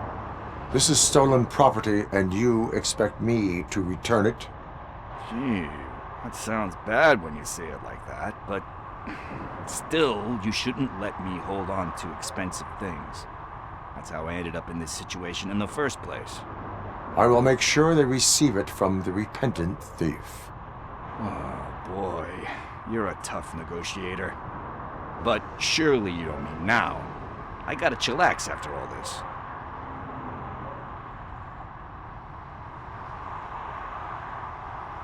This is stolen property, and you expect me to return it? Gee, that sounds bad when you say it like that, but still, you shouldn't let me hold on to expensive things. That's how I ended up in this situation in the first place. I will make sure they receive it from the repentant thief. Oh boy, you're a tough negotiator. But surely you don't mean now. I gotta chillax after all this.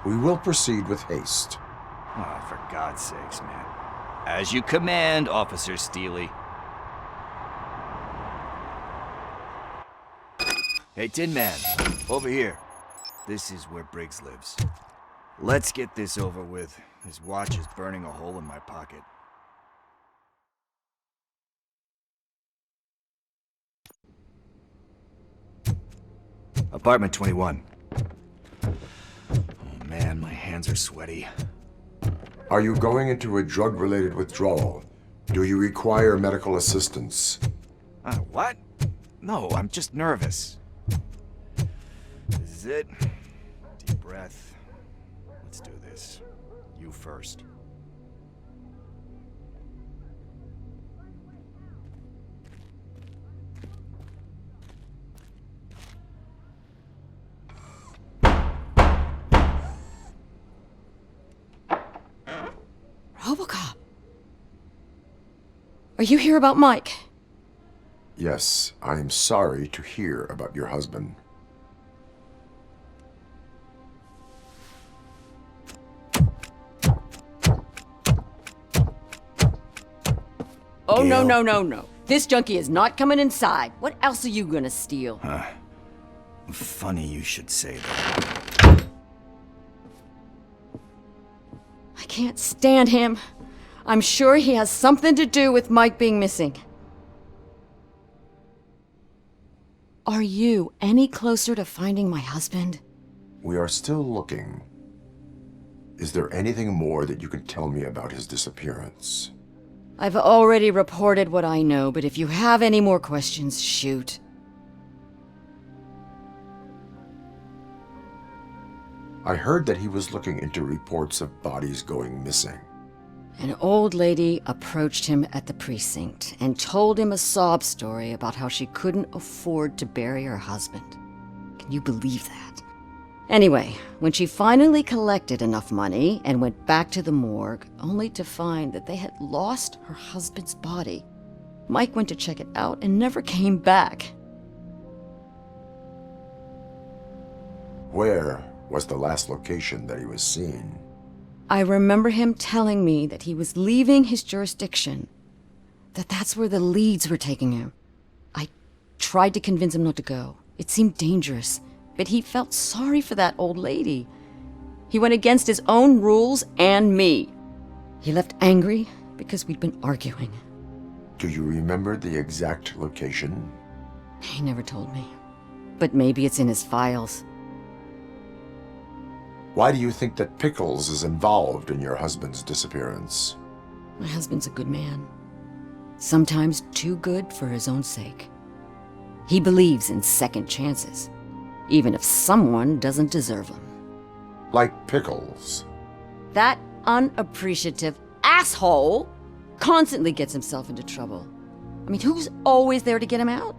We will proceed with haste. Oh, for God's sakes, man. As you command, Officer Steely. Hey, Tin Man, over here. This is where Briggs lives. Let's get this over with. His watch is burning a hole in my pocket. Apartment 21. Oh man, my hands are sweaty. Are you going into a drug-related withdrawal? Do you require medical assistance? What? No, I'm just nervous. This is it. Deep breath. Let's do this. You first. Robo Cop. Are you here about Mike? Yes, I am sorry to hear about your husband. Oh, no. This junkie is not coming inside. What else are you gonna steal? Funny you should say that. I can't stand him. I'm sure he has something to do with Mike being missing. Are you any closer to finding my husband? We are still looking. Is there anything more that you can tell me about his disappearance? I've already reported what I know, but if you have any more questions, shoot. I heard that he was looking into reports of bodies going missing. An old lady approached him at the precinct and told him a sob story about how she couldn't afford to bury her husband. Can you believe that? Anyway, when she finally collected enough money and went back to the morgue, only to find that they had lost her husband's body, Mike went to check it out and never came back. Where was the last location that he was seen? I remember him telling me that he was leaving his jurisdiction, that's where the leads were taking him. I tried to convince him not to go. It seemed dangerous, but he felt sorry for that old lady. He went against his own rules and me. He left angry because we'd been arguing. Do you remember the exact location? He never told me, but maybe it's in his files. Why do you think that Pickles is involved in your husband's disappearance? My husband's a good man. Sometimes too good for his own sake. He believes in second chances, even if someone doesn't deserve them. Like Pickles. That unappreciative asshole constantly gets himself into trouble. I mean, who's always there to get him out?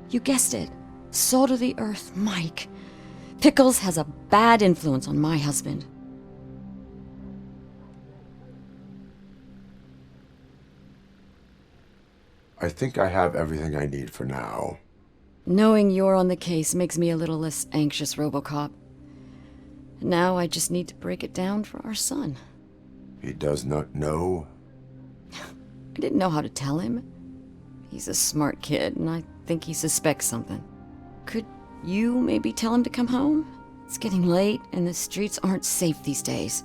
You guessed it. Salt of the earth, Mike. Pickles has a bad influence on my husband. I think I have everything I need for now. Knowing you're on the case makes me a little less anxious, RoboCop. Now I just need to break it down for our son. He does not know? I didn't know how to tell him. He's a smart kid, and I think he suspects something. Could you maybe tell him to come home? It's getting late, and the streets aren't safe these days.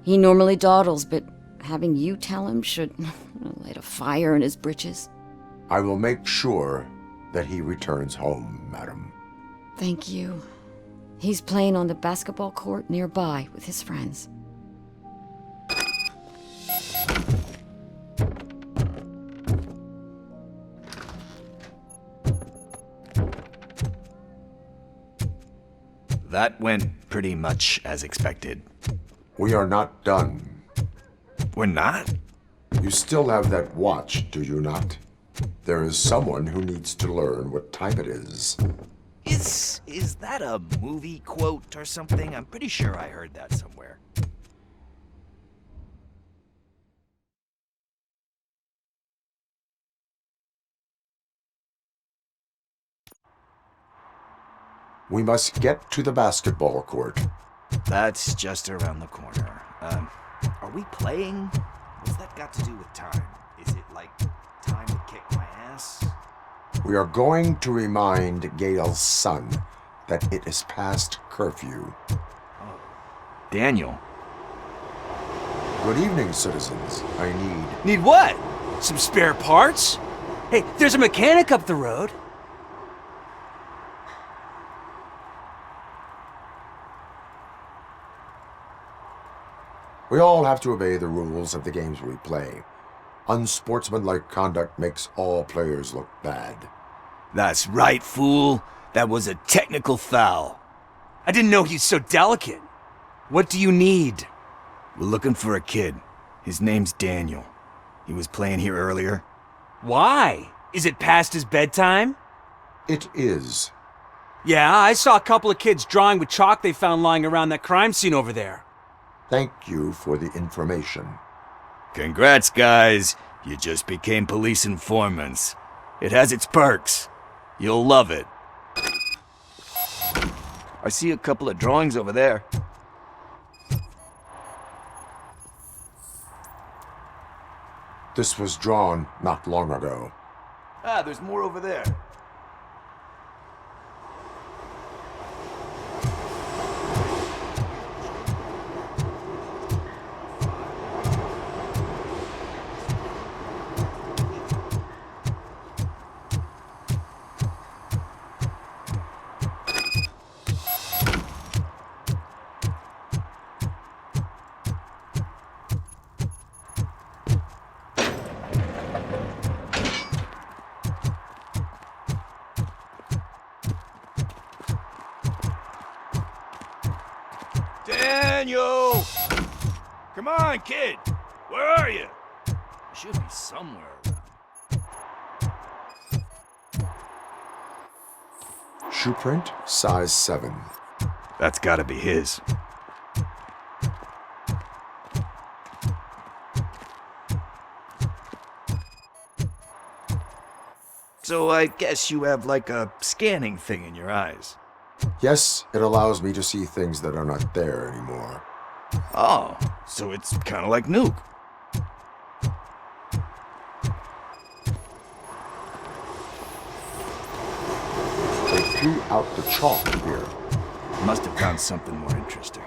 He normally dawdles, but having you tell him should light a fire in his britches. I will make sure that he returns home, madam. Thank you. He's playing on the basketball court nearby with his friends. That went pretty much as expected. We are not done. We're not? You still have that watch, do you not? There is someone who needs to learn what time it is. Is that a movie quote or something? I'm pretty sure I heard that somewhere. We must get to the basketball court. That's just around the corner. Are we playing? What's that got to do with time? Is it like time to kick my ass? We are going to remind Gail's son that it is past curfew. Oh, Daniel. Good evening, citizens. I need... Need what? Some spare parts? Hey, there's a mechanic up the road. We all have to obey the rules of the games we play. Unsportsmanlike conduct makes all players look bad. That's right, fool. That was a technical foul. I didn't know he's so delicate. What do you need? We're looking for a kid. His name's Daniel. He was playing here earlier. Why? Is it past his bedtime? It is. Yeah, I saw a couple of kids drawing with chalk they found lying around that crime scene over there. Thank you for the information. Congrats, guys. You just became police informants. It has its perks. You'll love it. I see a couple of drawings over there. This was drawn not long ago. Ah, there's more over there. Daniel! Come on, kid! Where are you? You should be somewhere around. Shoe print, size 7. That's gotta be his. So I guess you have like a scanning thing in your eyes. Yes, it allows me to see things that are not there anymore. Oh, so it's kind of like Nuke. They threw out the chalk here. Must have found something more interesting.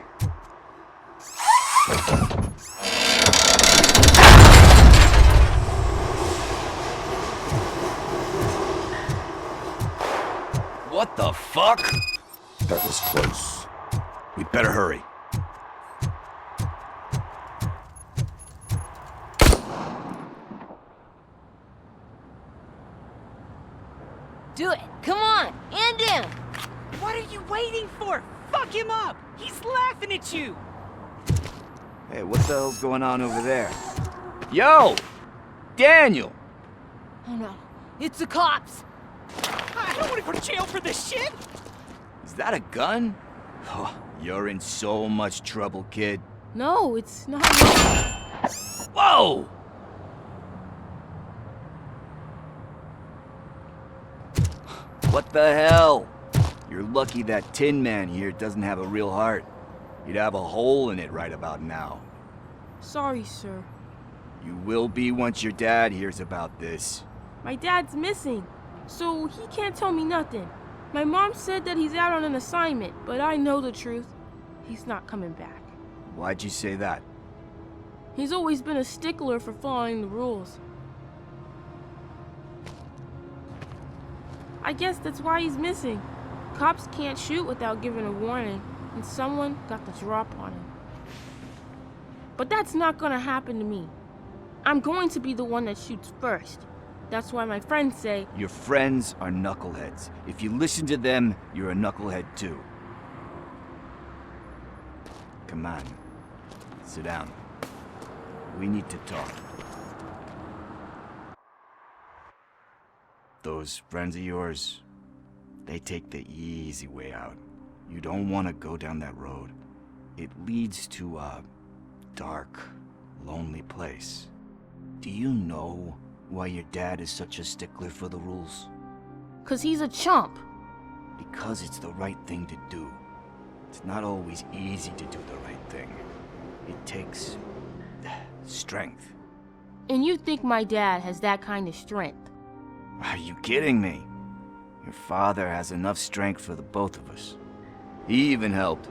What the fuck? That was close. We'd better hurry. Do it! Come on! End him! What are you waiting for? Fuck him up! He's laughing at you! Hey, what the hell's going on over there? Yo! Daniel! Oh no, it's the cops! I don't want to go to jail for this shit! Is that a gun? Oh, you're in so much trouble, kid. No, it's not. Whoa! What the hell? You're lucky that Tin Man here doesn't have a real heart. He'd have a hole in it right about now. Sorry, sir. You will be once your dad hears about this. My dad's missing, so he can't tell me nothing. My mom said that he's out on an assignment, but I know the truth. He's not coming back. Why'd you say that? He's always been a stickler for following the rules. I guess that's why he's missing. Cops can't shoot without giving a warning, and someone got the drop on him. But that's not gonna happen to me. I'm going to be the one that shoots first. That's why my friends say, Your friends are knuckleheads. If you listen to them, you're a knucklehead too. Come on. Sit down. We need to talk. Those friends of yours, they take the easy way out. You don't want to go down that road. It leads to a dark, lonely place. Do you know why your dad is such a stickler for the rules? 'cause he's a chump. Because it's the right thing to do. It's not always easy to do the right thing. It takes strength. And you think my dad has that kind of strength? Are you kidding me? Your father has enough strength for the both of us. He even helped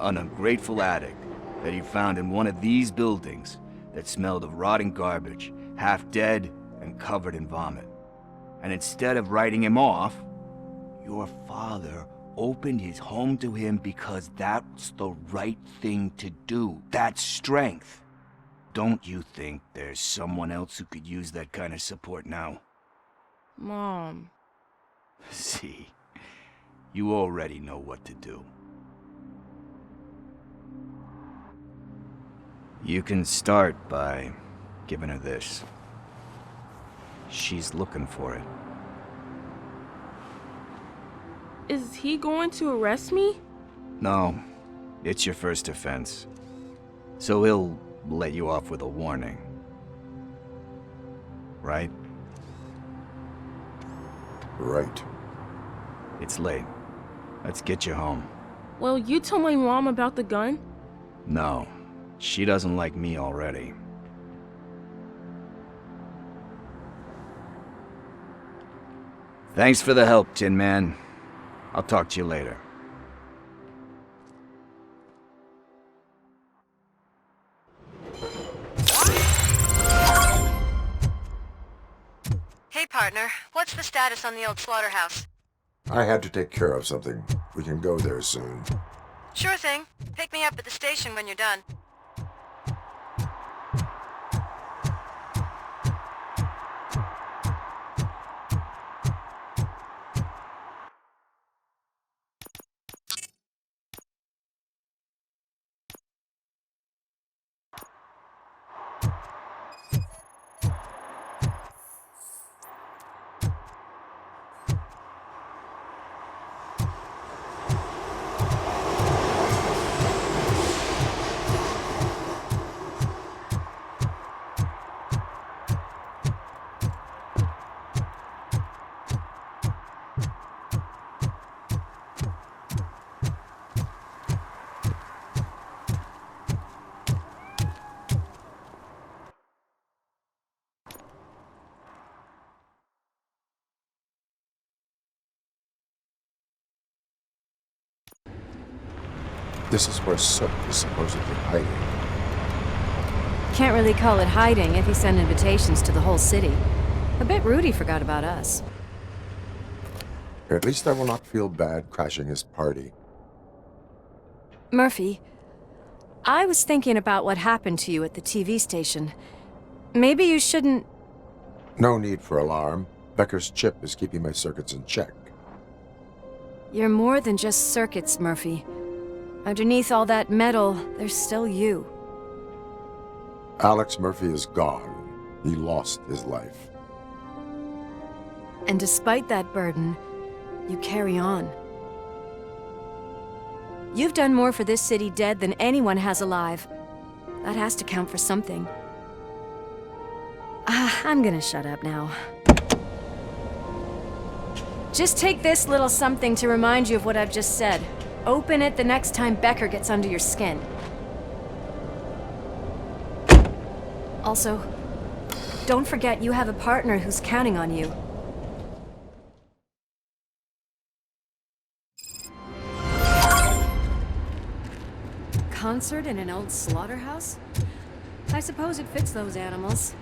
an ungrateful addict that he found in one of these buildings that smelled of rotting garbage, half dead and covered in vomit. And instead of writing him off, your father opened his home to him because that's the right thing to do. That's strength. Don't you think there's someone else who could use that kind of support now? Mom. See, you already know what to do. You can start by giving her this. She's looking for it. Is he going to arrest me? No, it's your first offense. So he'll let you off with a warning. Right? Right. It's late. Let's get you home. Well, you told my mom about the gun? No, she doesn't like me already. Thanks for the help, Tin Man. I'll talk to you later. Hey, partner. What's the status on the old slaughterhouse? I had to take care of something. We can go there soon. Sure thing. Pick me up at the station when you're done. This is where Sook is supposedly hiding. Can't really call it hiding if he sent invitations to the whole city. A bit rude he forgot about us. At least I will not feel bad crashing his party. Murphy, I was thinking about what happened to you at the TV station. Maybe you shouldn't... No need for alarm. Becker's chip is keeping my circuits in check. You're more than just circuits, Murphy. Underneath all that metal, there's still you. Alex Murphy is gone. He lost his life. And despite that burden, you carry on. You've done more for this city dead than anyone has alive. That has to count for something. I'm gonna shut up now. Just take this little something to remind you of what I've just said. Open it the next time Becker gets under your skin. Also, don't forget you have a partner who's counting on you. Concert in an old slaughterhouse? I suppose it fits those animals.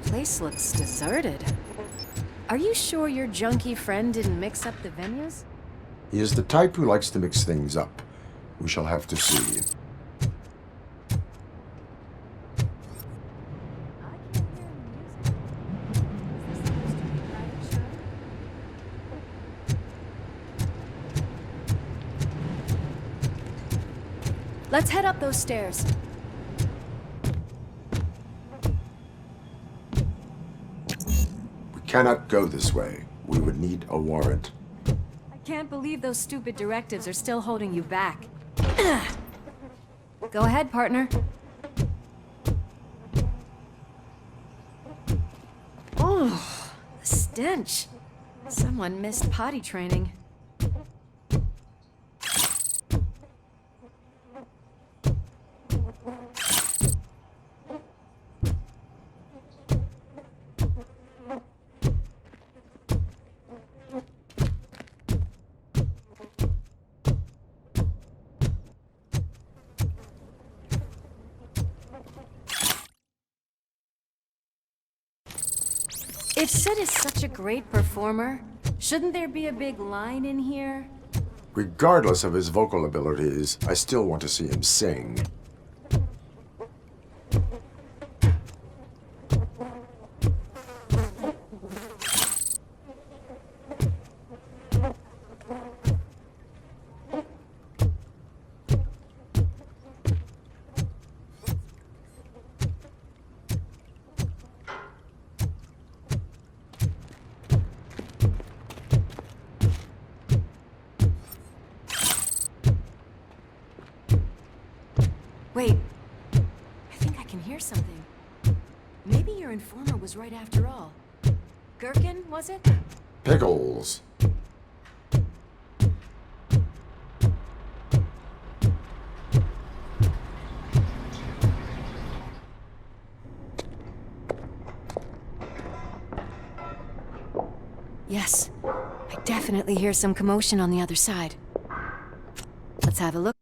Place looks deserted. Are you sure your junkie friend didn't mix up the venues? He is the type who likes to mix things up. We shall have to see. Let's head up those stairs. We cannot go this way. We would need a warrant. I can't believe those stupid directives are still holding you back. Go ahead, partner. Oh, the stench. Someone missed potty training. If Sid is such a great performer, shouldn't there be a big line in here? Regardless of his vocal abilities, I still want to see him sing. Wait, I think I can hear something. Maybe your informer was right after all. Gherkin, was it? Pickles. Yes, I definitely hear some commotion on the other side. Let's have a look.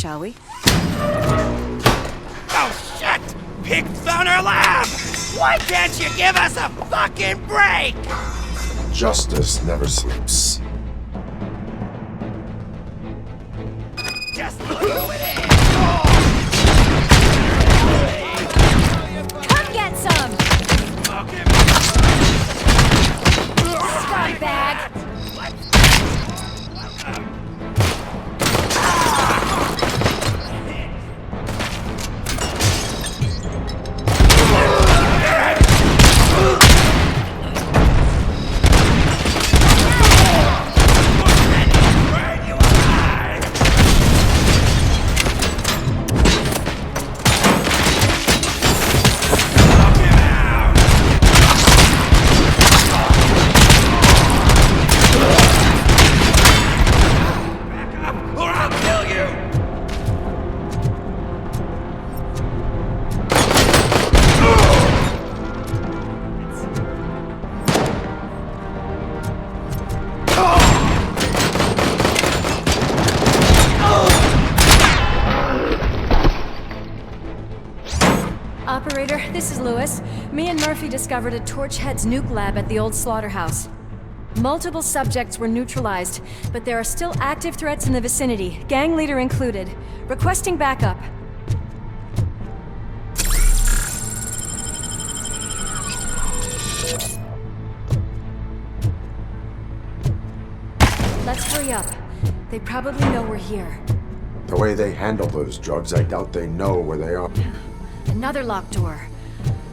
shall we? Oh, shit! Pigs on our lab! Why can't you give us a fucking break? Justice never sleeps. Just look who it is! Come get some! Scumbag! Operator, this is Lewis. Me and Murphy discovered a Torchhead's nuke lab at the old slaughterhouse. Multiple subjects were neutralized, but there are still active threats in the vicinity, gang leader included. Requesting backup. Let's hurry up. They probably know we're here. The way they handle those drugs, I doubt they know where they are. Another locked door.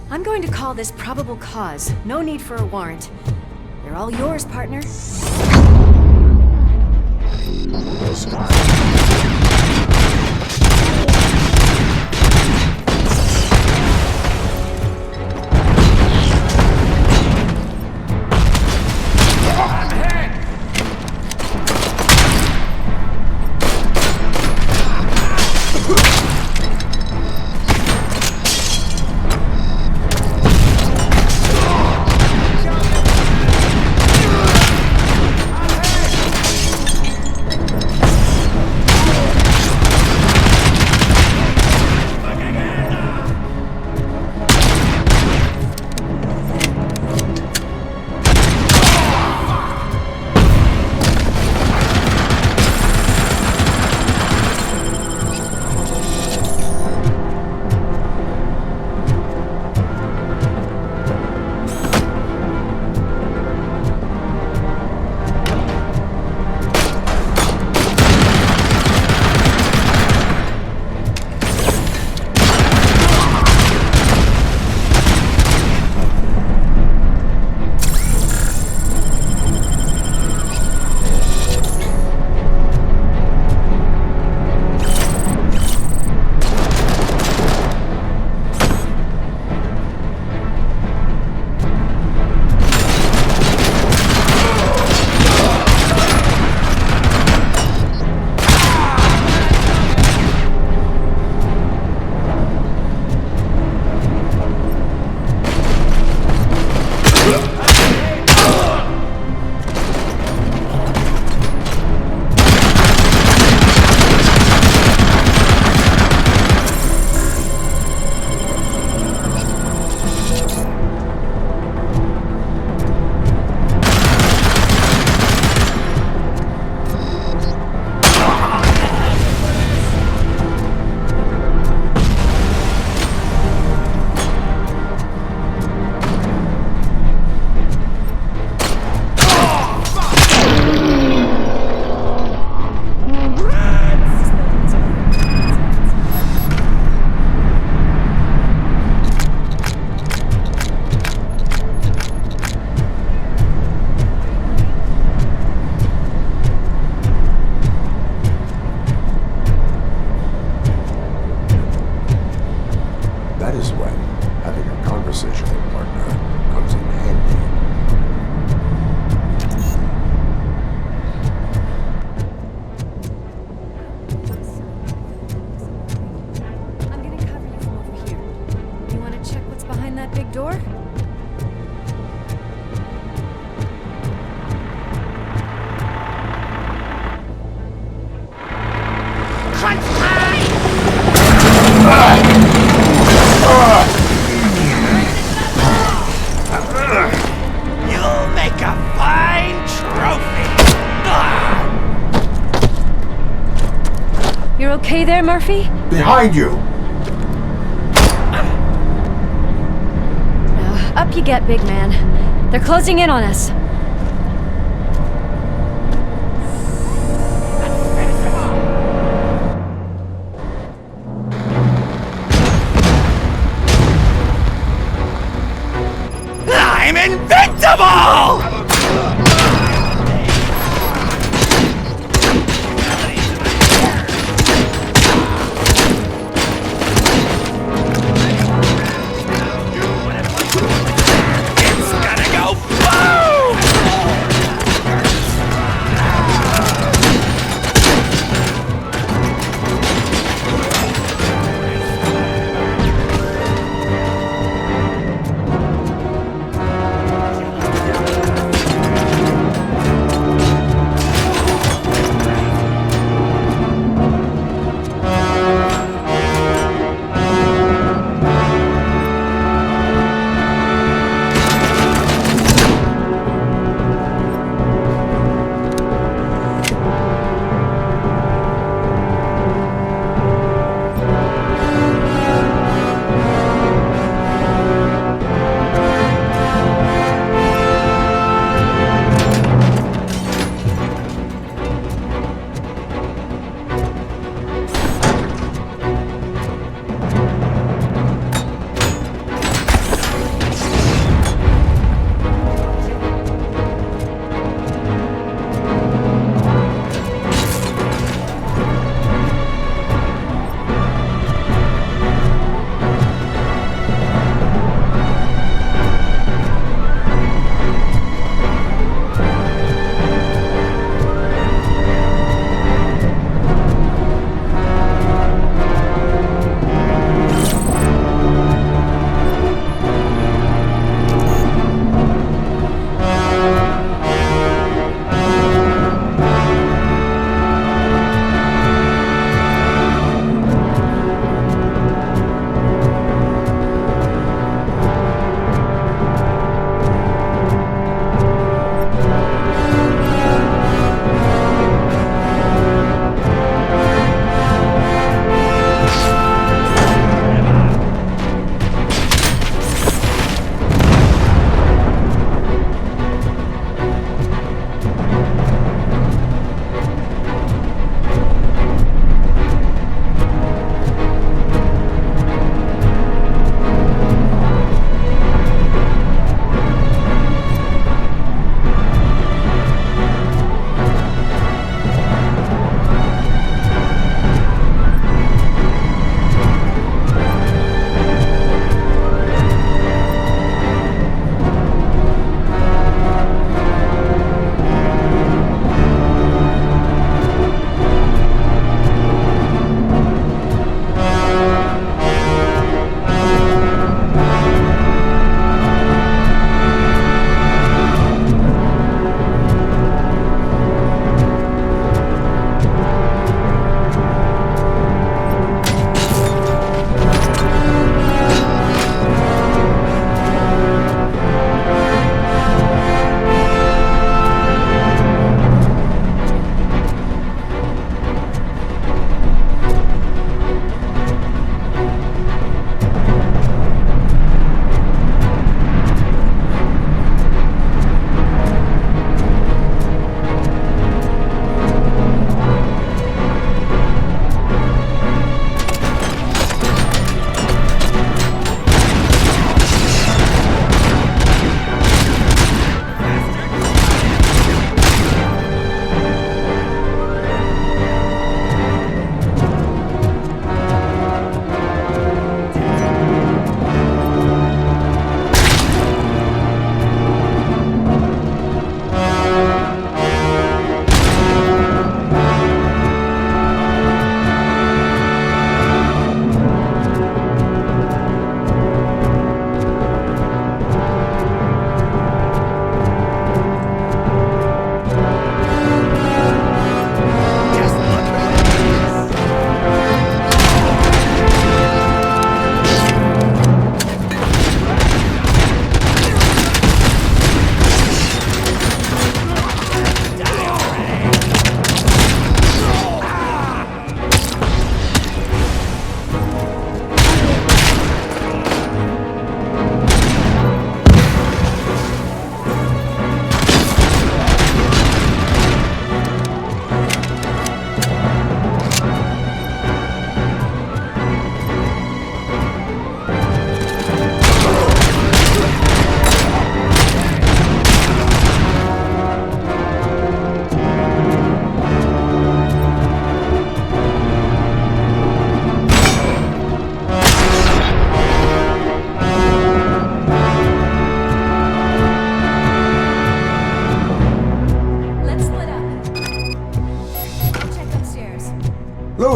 I'm going to call this probable cause. No need for a warrant. They're all yours, partner. there, Murphy? Behind you! Up you get, big man. They're closing in on us. I'm invincible!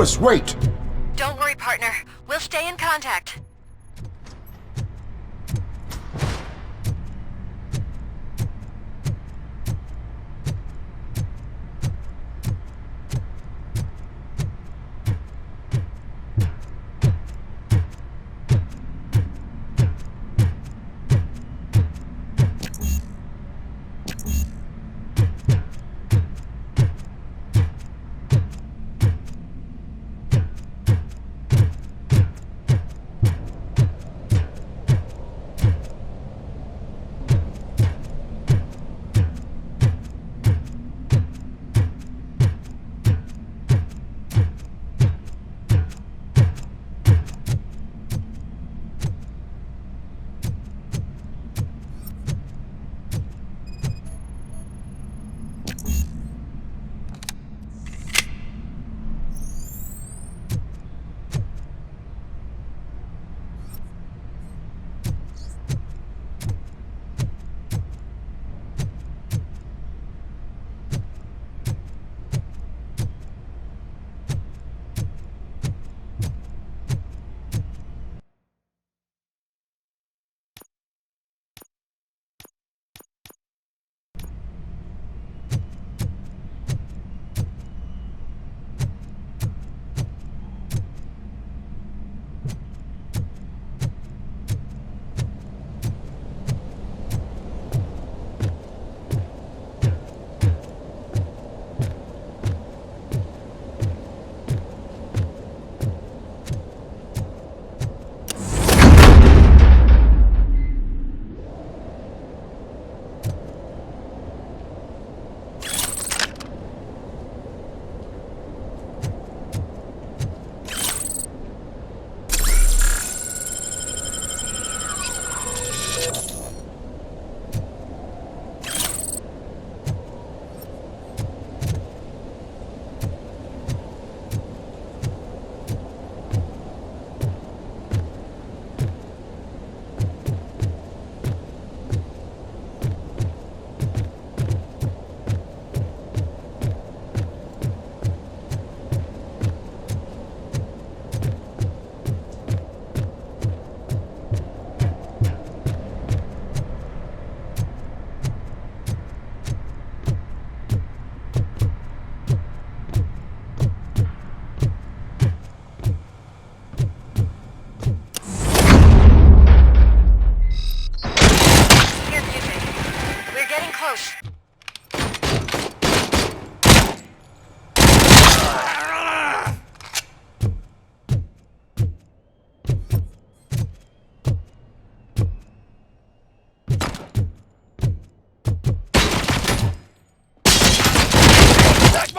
Lewis, wait! Don't worry, partner. We'll stay in contact.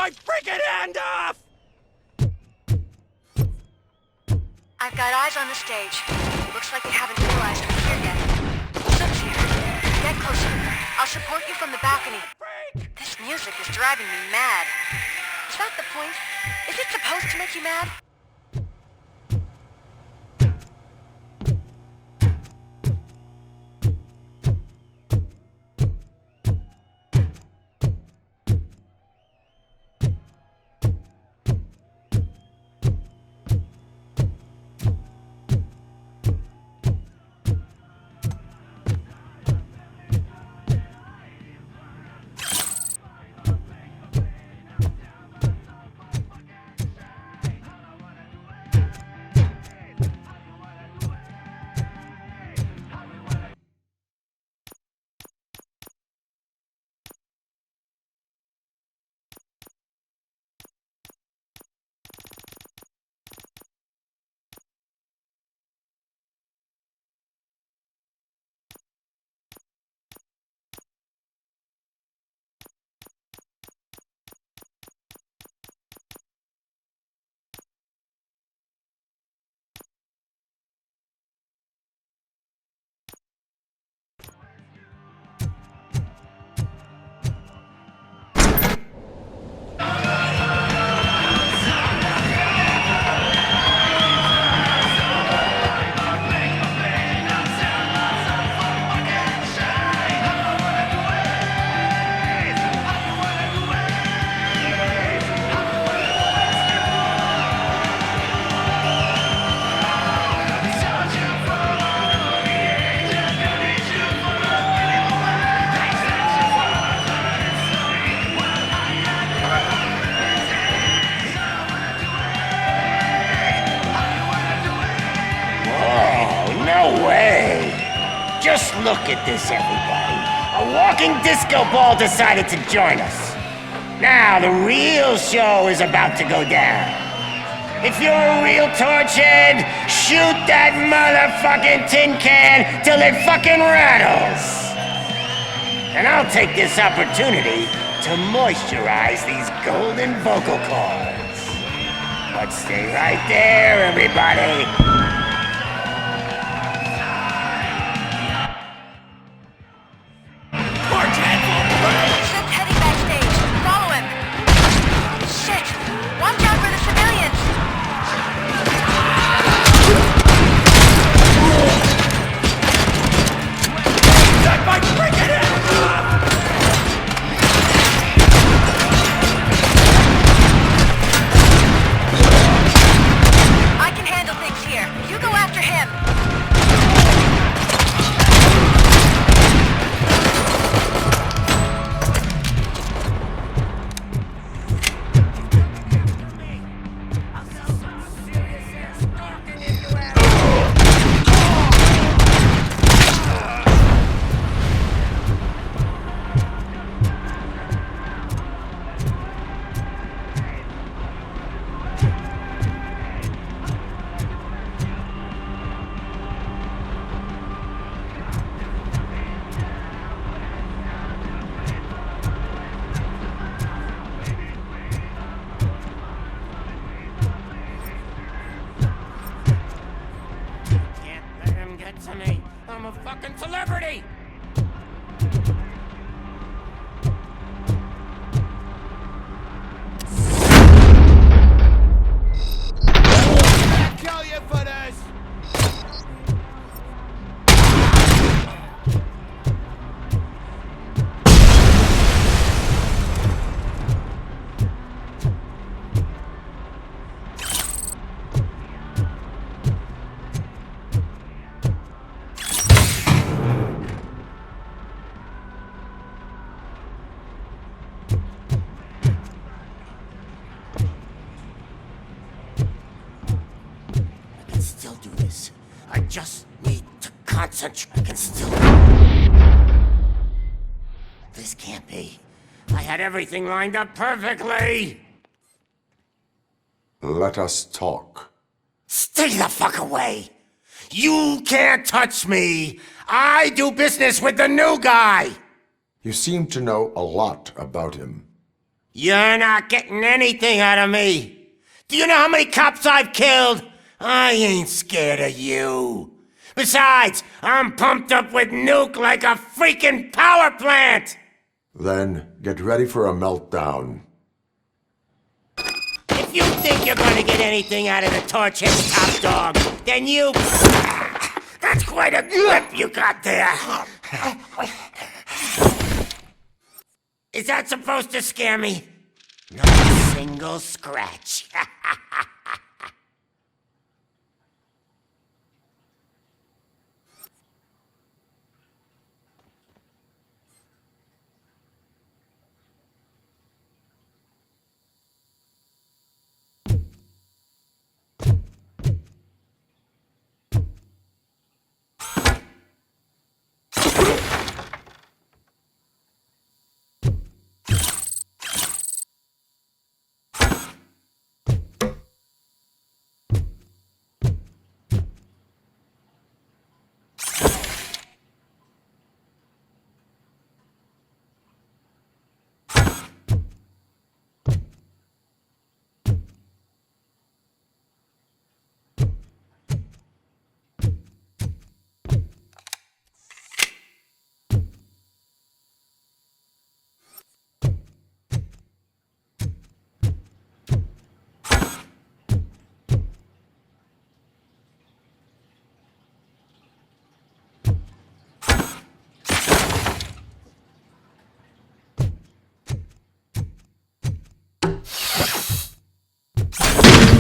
my freaking hand off! I've got eyes on the stage. Looks like they haven't realized we're here yet. Sook's here. Get closer. I'll support you from the balcony. This music is driving me mad. Is that the point? Is it supposed to make you mad? Look at this, everybody. A walking disco ball decided to join us. Now the real show is about to go down. If you're a real torchhead, shoot that motherfucking tin can till it fucking rattles. And I'll take this opportunity to moisturize these golden vocal cords. But stay right there, everybody. Shit's heading backstage. Follow him. Shit! Watch out for the civilians! That might break it in! I can handle things here. You go after him. To me. I'm a fucking celebrity! I'll kill you for this! Still do this. I just need to concentrate. I can still... This can't be. I had everything lined up perfectly! Let us talk. Stay the fuck away! You can't touch me! I do business with the new guy! You seem to know a lot about him. You're not getting anything out of me! Do you know how many cops I've killed? I ain't scared of you. Besides, I'm pumped up with nuke like a freaking power plant! Then get ready for a meltdown. If you think you're gonna get anything out of the Torchhead top dog, then you... That's quite a grip you got there. Is that supposed to scare me? Not a single scratch.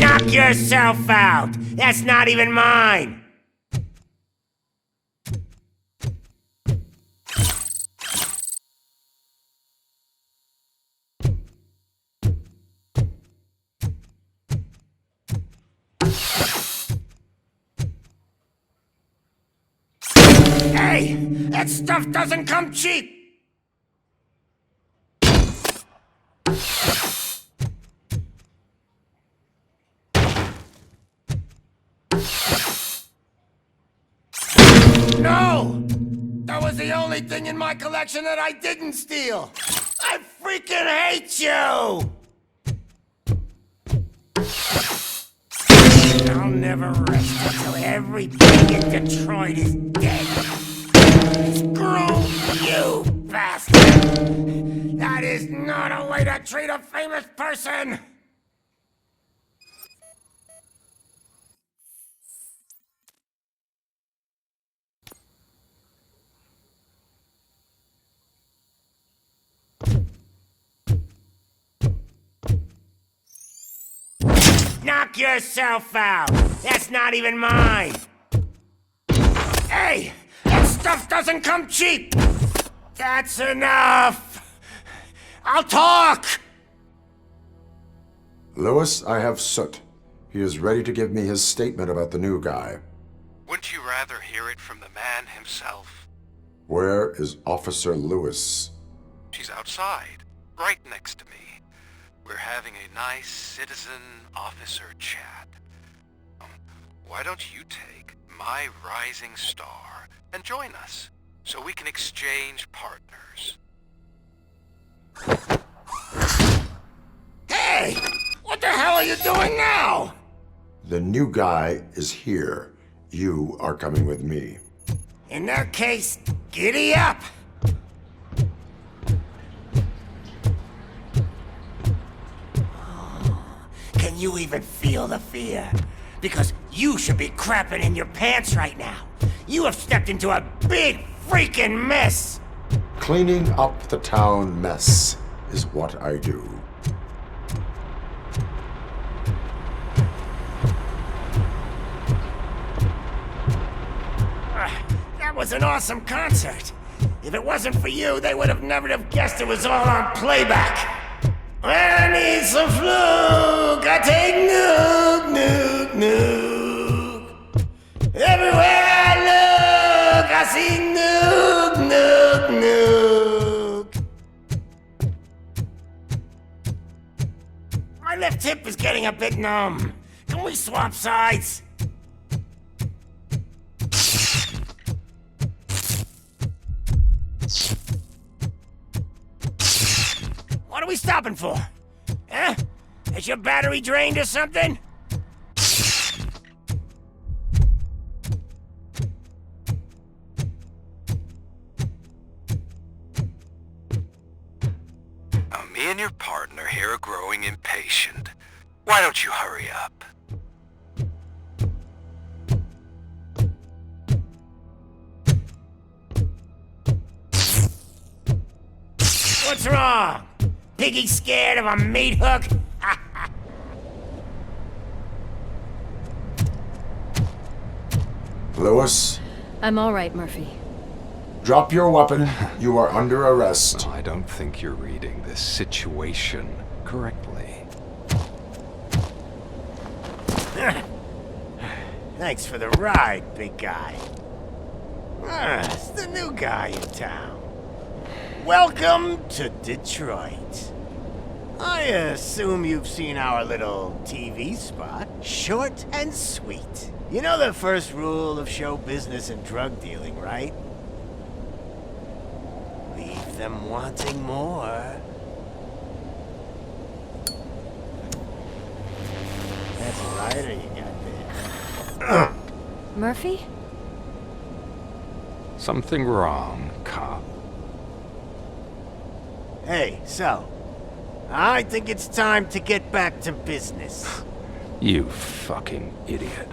Knock yourself out! That's not even mine! Hey! That stuff doesn't come cheap! No! That was the only thing in my collection that I didn't steal! I freaking hate you! I'll never rest until every pig in Detroit is dead. Screw you, bastard! That is not a way to treat a famous person! Knock yourself out! That's not even mine! Hey! That stuff doesn't come cheap! That's enough! I'll talk! Lewis, I have Soot. He is ready to give me his statement about the new guy. Wouldn't you rather hear it from the man himself? Where is Officer Lewis? She's outside, right next to me. We're having a nice citizen-officer chat. Why don't you take my rising star and join us, so we can exchange partners? Hey! What the hell are you doing now? The new guy is here. You are coming with me. In that case, giddy up! Can you even feel the fear? Because you should be crapping in your pants right now. You have stepped into a big freaking mess! Cleaning up the town mess is what I do. That was an awesome concert. If it wasn't for you, they would have never have guessed it was all on playback. When I need some fluke, I take nuke, nuke, nuke. Everywhere I look, I see nuke, nuke, nuke. My left hip is getting a bit numb. Can we swap sides? What are we stopping for? Huh? Is your battery drained or something? Me and your partner here are growing impatient. Why don't you hurry up? What's wrong? Piggy scared of a meat hook? Lewis? I'm all right, Murphy. Drop your weapon. You are under arrest. I don't think you're reading this situation correctly. Thanks for the ride, big guy. It's the new guy in town. Welcome to Detroit. I assume you've seen our little TV spot. Short and sweet. You know the first rule of show business and drug dealing, right? Leave them wanting more. That's a lighter you got there. Murphy? Something wrong, cop. Hey, so, I think it's time to get back to business. You fucking idiot.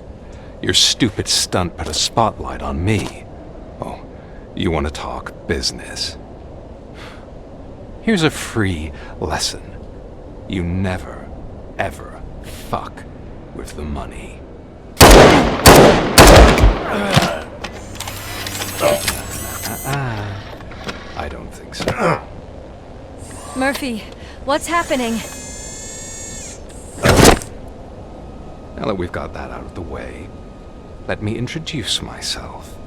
Your stupid stunt put a spotlight on me. Oh, you want to talk business? Here's a free lesson. You never, ever fuck with the money. I don't think so. Murphy, what's happening? Now that we've got that out of the way, let me introduce myself.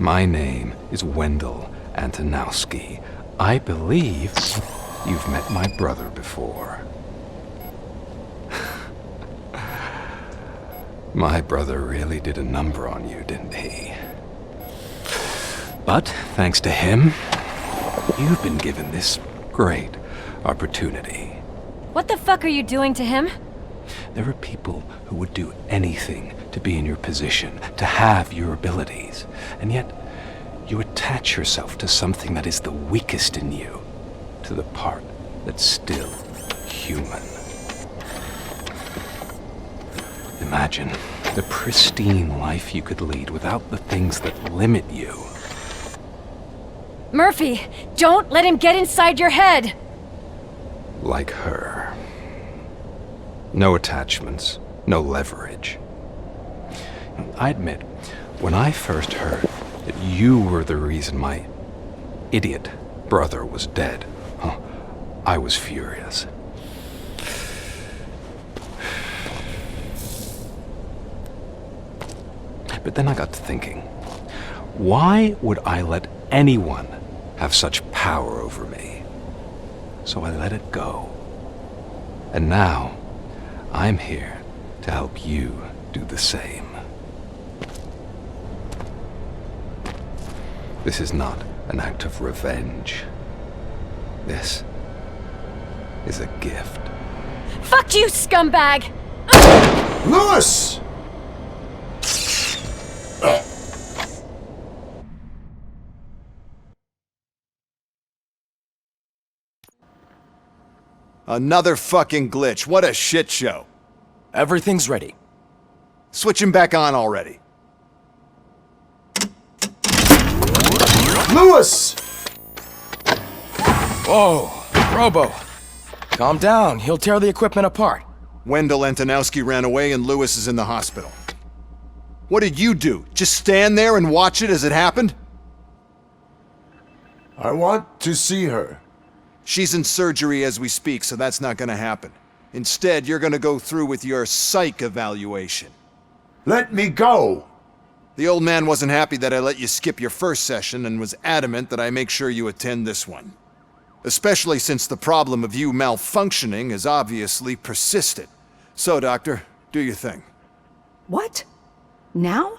My name is Wendell Antonowski. I believe you've met my brother before. My brother really did a number on you, didn't he? But thanks to him, you've been given this great opportunity. What the fuck are you doing to him? There are people who would do anything to be in your position, to have your abilities, and yet you attach yourself to something that is the weakest in you, to the part that's still human. Imagine the pristine life you could lead without the things that limit you. Murphy, don't let him get inside your head! Like her. No attachments, no leverage. I admit, when I first heard that you were the reason my idiot brother was dead, I was furious. But then I got to thinking, why would I let anyone have such power over me? So I let it go. And now, I'm here to help you do the same. This is not an act of revenge. This is a gift. Fuck you, scumbag! Lewis! Another fucking glitch. What a shit show. Everything's ready. Switch him back on already. Lewis! Whoa, Robo. Calm down. He'll tear the equipment apart. Wendell Antonowski ran away and Lewis is in the hospital. What did you do? Just stand there and watch it as it happened? I want to see her. She's in surgery as we speak, so that's not gonna happen. Instead, you're gonna go through with your psych evaluation. Let me go! The old man wasn't happy that I let you skip your first session and was adamant that I make sure you attend this one. Especially since the problem of you malfunctioning has obviously persisted. So, Doctor, do your thing. What? Now?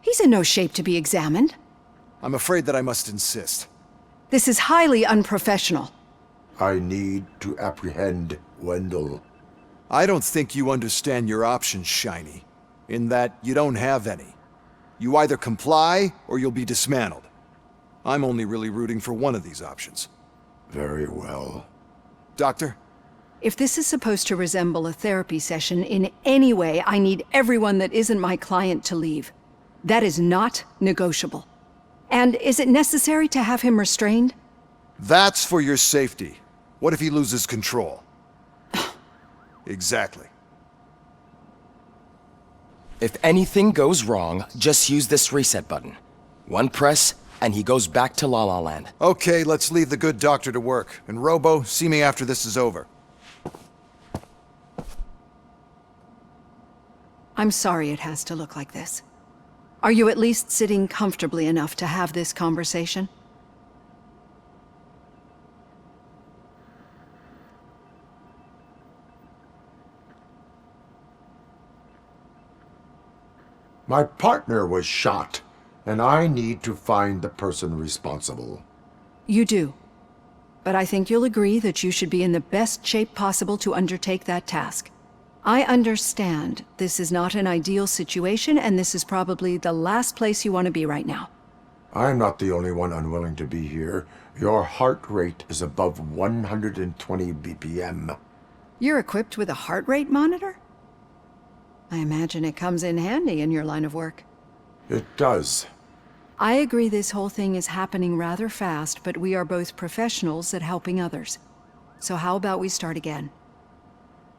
He's in no shape to be examined. I'm afraid that I must insist. This is highly unprofessional. I need to apprehend Wendell. I don't think you understand your options, Shiny. In that you don't have any. You either comply or you'll be dismantled. I'm only really rooting for one of these options. Very well. Doctor? If this is supposed to resemble a therapy session in any way, I need everyone that isn't my client to leave. That is not negotiable. And is it necessary to have him restrained? That's for your safety. What if he loses control? Exactly. If anything goes wrong, just use this reset button. One press, and he goes back to La La Land. Okay, let's leave the good doctor to work. And Robo, see me after this is over. I'm sorry it has to look like this. Are you at least sitting comfortably enough to have this conversation? My partner was shot, and I need to find the person responsible. You do. But I think you'll agree that you should be in the best shape possible to undertake that task. I understand this is not an ideal situation, and this is probably the last place you want to be right now. I'm not the only one unwilling to be here. Your heart rate is above 120 BPM. You're equipped with a heart rate monitor? I imagine it comes in handy in your line of work. It does. I agree this whole thing is happening rather fast, but we are both professionals at helping others. So how about we start again?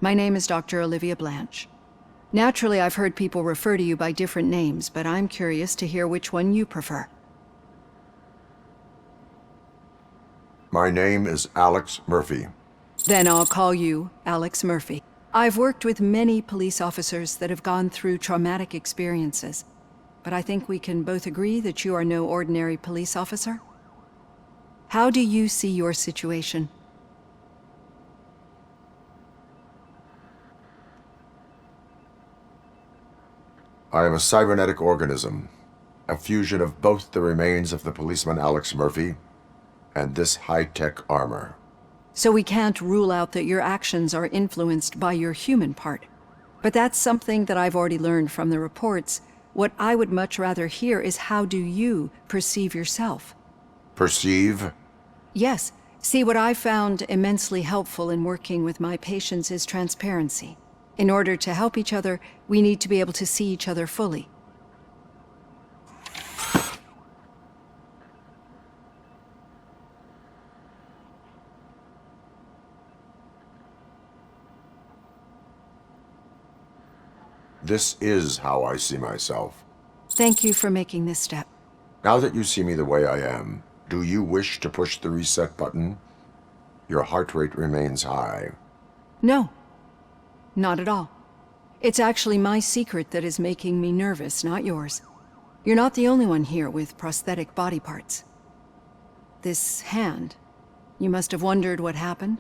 My name is Dr. Olivia Blanche. Naturally, I've heard people refer to you by different names, but I'm curious to hear which one you prefer. My name is Alex Murphy. Then I'll call you Alex Murphy. I've worked with many police officers that have gone through traumatic experiences. but I think we can both agree that you are no ordinary police officer. How do you see your situation? I am a cybernetic organism, a fusion of both the remains of the policeman Alex Murphy and this high-tech armor. So we can't rule out that your actions are influenced by your human part. But that's something that I've already learned from the reports. What I would much rather hear is how do you perceive yourself? Perceive? Yes. See, what I found immensely helpful in working with my patients is transparency. In order to help each other, we need to be able to see each other fully. This is how I see myself. Thank you for making this step. Now that you see me the way I am, do you wish to push the reset button? Your heart rate remains high. No. Not at all. It's actually my secret that is making me nervous, not yours. You're not the only one here with prosthetic body parts. This hand, you must have wondered what happened.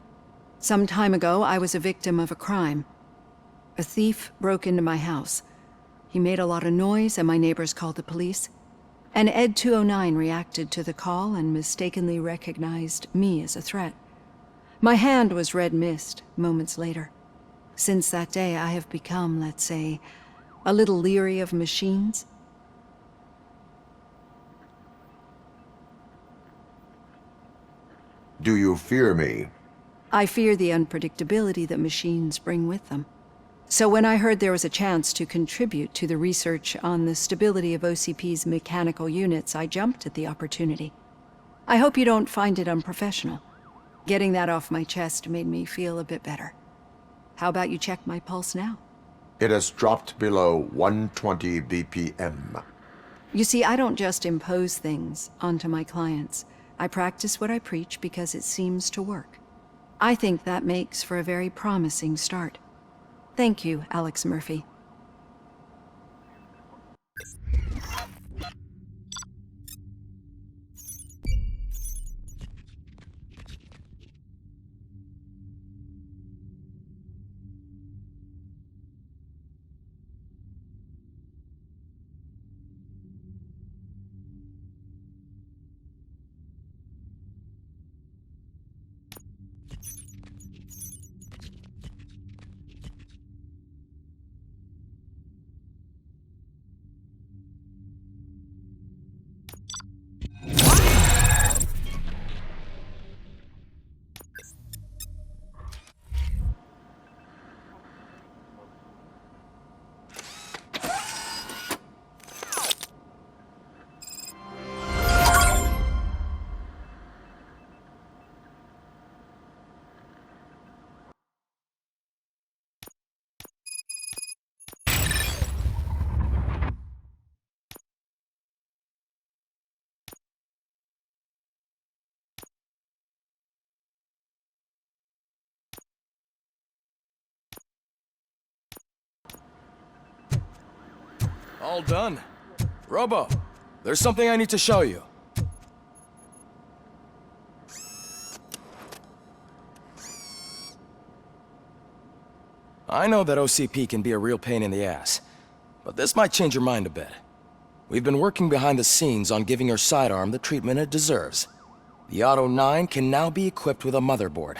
Some time ago, I was a victim of a crime. A thief broke into my house. He made a lot of noise and my neighbors called the police. And Ed 209 reacted to the call and mistakenly recognized me as a threat. My hand was red mist moments later. Since that day, I have become, let's say, a little leery of machines. Do you fear me? I fear the unpredictability that machines bring with them. So when I heard there was a chance to contribute to the research on the stability of OCP's mechanical units, I jumped at the opportunity. I hope you don't find it unprofessional. Getting that off my chest made me feel a bit better. How about you check my pulse now? It has dropped below 120 BPM. You see, I don't just impose things onto my clients. I practice what I preach because it seems to work. I think that makes for a very promising start. Thank you, Alex Murphy. All done. Robo, there's something I need to show you. I know that OCP can be a real pain in the ass, but this might change your mind a bit. We've been working behind the scenes on giving your sidearm the treatment it deserves. The Auto 9 can now be equipped with a motherboard.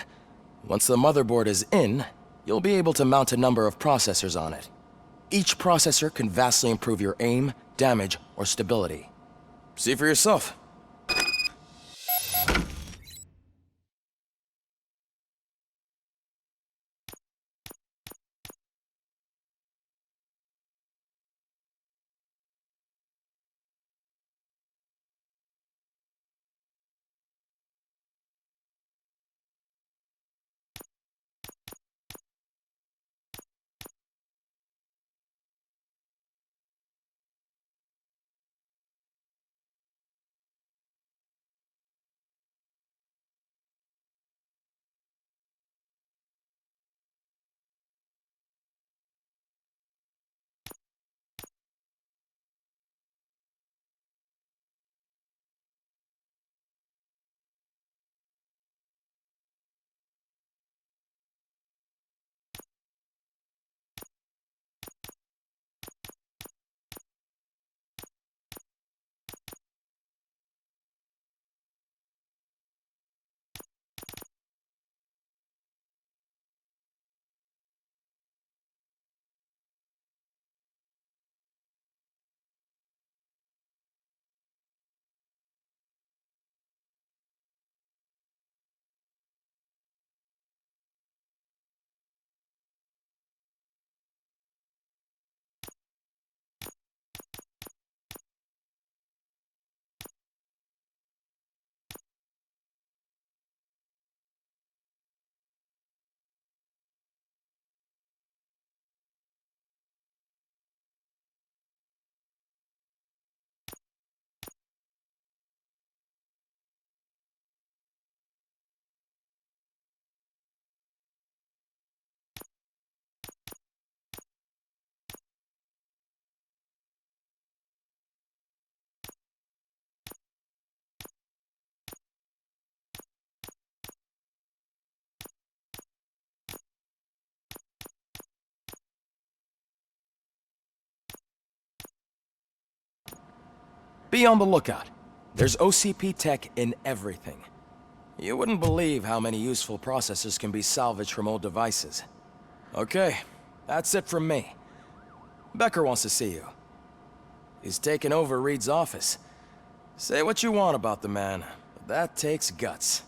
Once the motherboard is in, you'll be able to mount a number of processors on it. Each processor can vastly improve your aim, damage, or stability. See for yourself. Be on the lookout. There's OCP tech in everything. You wouldn't believe how many useful processors can be salvaged from old devices. Okay, that's it from me. Becker wants to see you. He's taken over Reed's office. Say what you want about the man, but that takes guts.